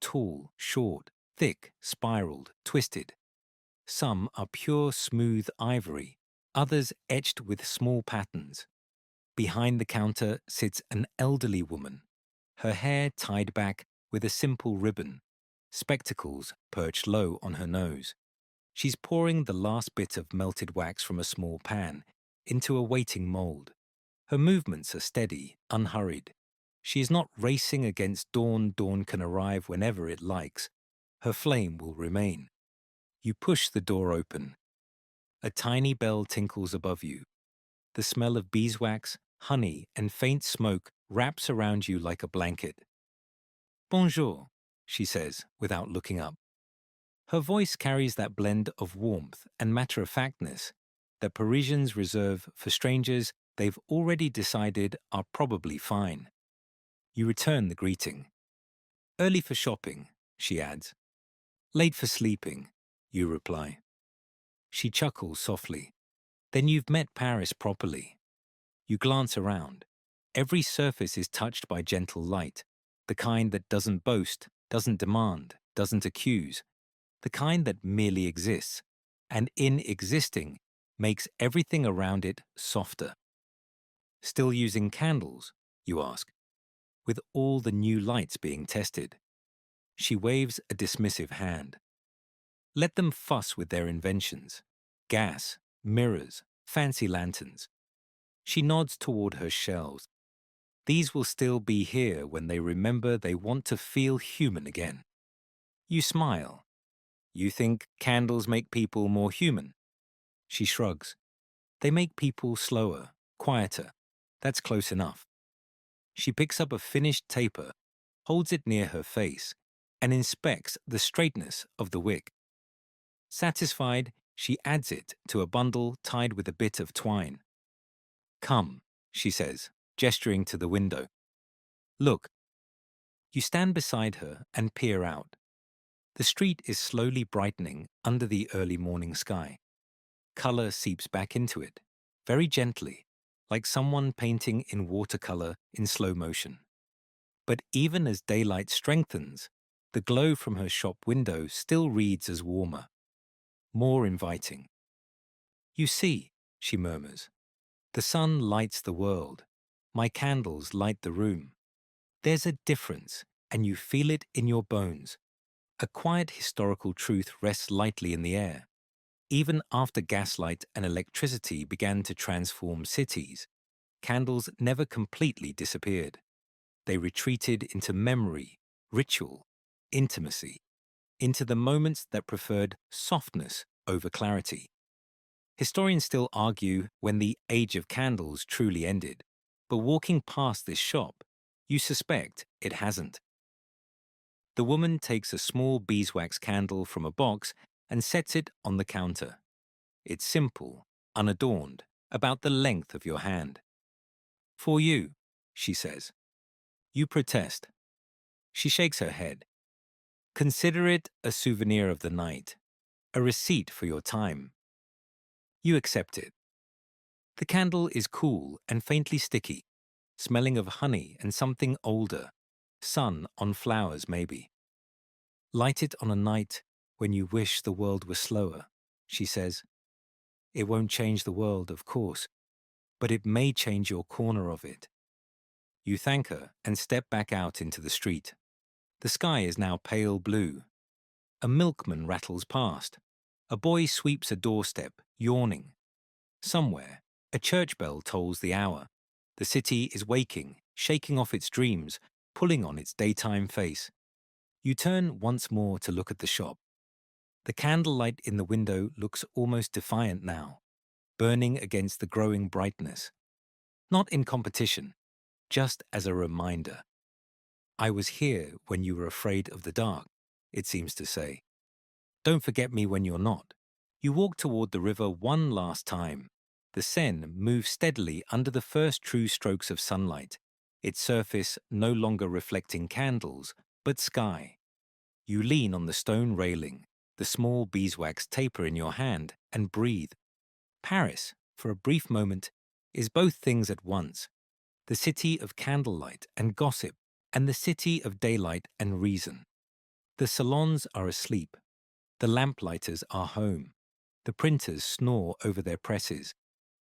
Speaker 1: Tall, short, thick, spiraled, twisted. Some are pure smooth ivory, others etched with small patterns. Behind the counter sits an elderly woman, her hair tied back with a simple ribbon, spectacles perched low on her nose. She's pouring the last bit of melted wax from a small pan into a waiting mold. Her movements are steady, unhurried. She is not racing against dawn. Dawn can arrive whenever it likes. Her flame will remain. You push the door open. A tiny bell tinkles above you. The smell of beeswax, honey, and faint smoke wraps around you like a blanket. "Bonjour," she says, without looking up. Her voice carries that blend of warmth and matter-of-factness that Parisians reserve for strangers they've already decided are probably fine. You return the greeting. "Early for shopping," she adds. "Late for sleeping. you reply. She chuckles softly. Then you've met Paris properly. You glance around. Every surface is touched by gentle light, the kind that doesn't boast, doesn't demand, doesn't accuse, the kind that merely exists, and in existing, makes everything around it softer. Still using candles, you ask, with all the new lights being tested. She waves a dismissive hand. Let them fuss with their inventions. Gas, mirrors, fancy lanterns. She nods toward her shelves. These will still be here when they remember they want to feel human again. You smile. You think candles make people more human? She shrugs. They make people slower, quieter. That's close enough. She picks up a finished taper, holds it near her face, and inspects the straightness of the wick. Satisfied, she adds it to a bundle tied with a bit of twine. Come, she says, gesturing to the window. Look. You stand beside her and peer out. The street is slowly brightening under the early morning sky. Color seeps back into it, very gently, like someone painting in watercolor in slow motion. But even as daylight strengthens, the glow from her shop window still reads as warmer, more inviting. You see, she murmurs, the sun lights the world. My candles light the room. There's a difference, and you feel it in your bones. A quiet historical truth rests lightly in the air. Even after gaslight and electricity began to transform cities, candles never completely disappeared. They retreated into memory, ritual, intimacy, into the moments that preferred softness over clarity. Historians still argue when the age of candles truly ended, but walking past this shop, you suspect it hasn't. The woman takes a small beeswax candle from a box and sets it on the counter. It's simple, unadorned, about the length of your hand. For you, she says. You protest. She shakes her head. Consider it a souvenir of the night, a receipt for your time. You accept it. The candle is cool and faintly sticky, smelling of honey and something older, sun on flowers maybe. Light it on a night when you wish the world were slower, she says. It won't change the world, of course, but it may change your corner of it. You thank her and step back out into the street. The sky is now pale blue. A milkman rattles past. A boy sweeps a doorstep, yawning. Somewhere, a church bell tolls the hour. The city is waking, shaking off its dreams, pulling on its daytime face. You turn once more to look at the shop. The candlelight in the window looks almost defiant now, burning against the growing brightness. Not in competition, just as a reminder. I was here when you were afraid of the dark, it seems to say. Don't forget me when you're not. You walk toward the river one last time. The Seine moves steadily under the first true strokes of sunlight, its surface no longer reflecting candles, but sky. You lean on the stone railing, the small beeswax taper in your hand, and breathe. Paris, for a brief moment, is both things at once. The city of candlelight and gossip, and the city of daylight and reason. The salons are asleep. The lamplighters are home. The printers snore over their presses.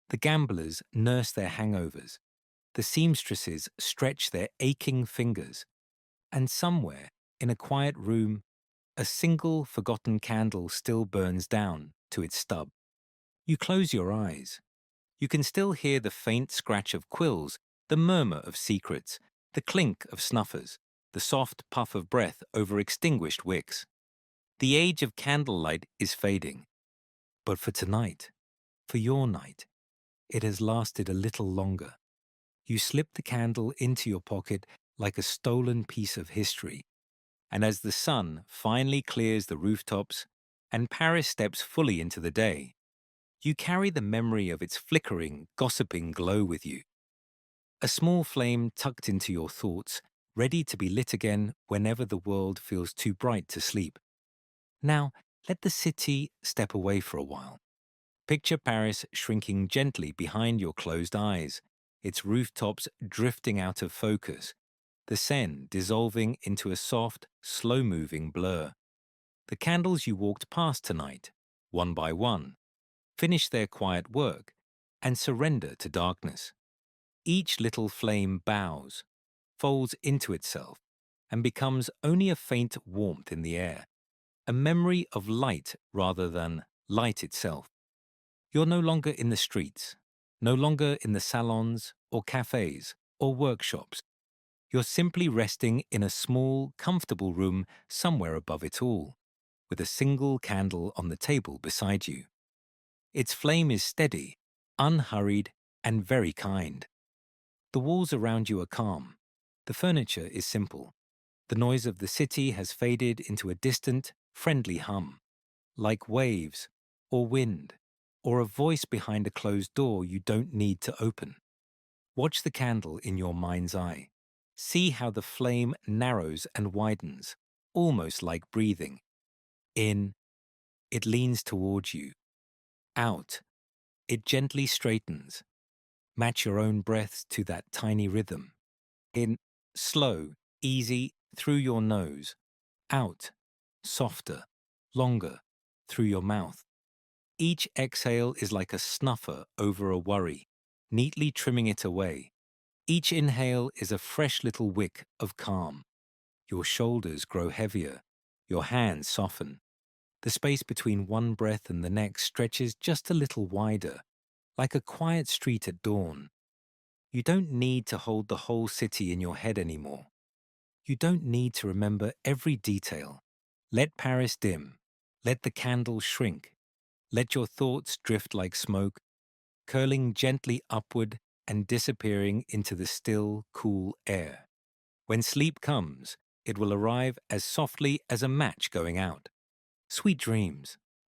Speaker 1: The gamblers nurse their hangovers. The seamstresses stretch their aching fingers. And somewhere, in a quiet room, a single forgotten candle still burns down to its stub. You close your eyes. You can still hear the faint scratch of quills, the murmur of secrets, the clink of snuffers, the soft puff of breath over extinguished wicks. The age of candlelight is fading. But for tonight, for your night, it has lasted a little longer. You slip the candle into your pocket like a stolen piece of history. And as the sun finally clears the rooftops and Paris steps fully into the day, you carry the memory of its flickering, gossiping glow with you. A small flame tucked into your thoughts, ready to be lit again whenever the world feels too bright to sleep. Now, Let the city step away for a while. Picture Paris shrinking gently behind your closed eyes, its rooftops drifting out of focus, the Seine dissolving into a soft, slow-moving blur. The candles you walked past tonight, one by one, finish their quiet work and surrender to darkness. Each little flame bows, folds into itself, and becomes only a faint warmth in the air, a memory of light rather than light itself. You're no longer in the streets, no longer in the salons or cafés or workshops. You're simply resting in a small, comfortable room somewhere above it all, with a single candle on the table beside you. Its flame is steady, unhurried, and very kind. The walls around you are calm. The furniture is simple. The noise of the city has faded into a distant, friendly hum, like waves, or wind, or a voice behind a closed door you don't need to open. Watch the candle in your mind's eye. See how the flame narrows and widens, almost like breathing. In, it leans towards you. Out, it gently straightens. Match your own breaths to that tiny rhythm. In, slow, easy, through your nose. Out, softer, longer, through your mouth. Each exhale is like a snuffer over a worry, neatly trimming it away. Each inhale is a fresh little wick of calm. Your shoulders grow heavier, your hands soften. The space between one breath and the next stretches just a little wider, like a quiet street at dawn. You don't need to hold the whole city in your head anymore. You don't need to remember every detail. Let Paris dim. Let the candle shrink. Let your thoughts drift like smoke, curling gently upward and disappearing into the still, cool air. When sleep comes, it will arrive as softly as a match going out. Sweet dreams.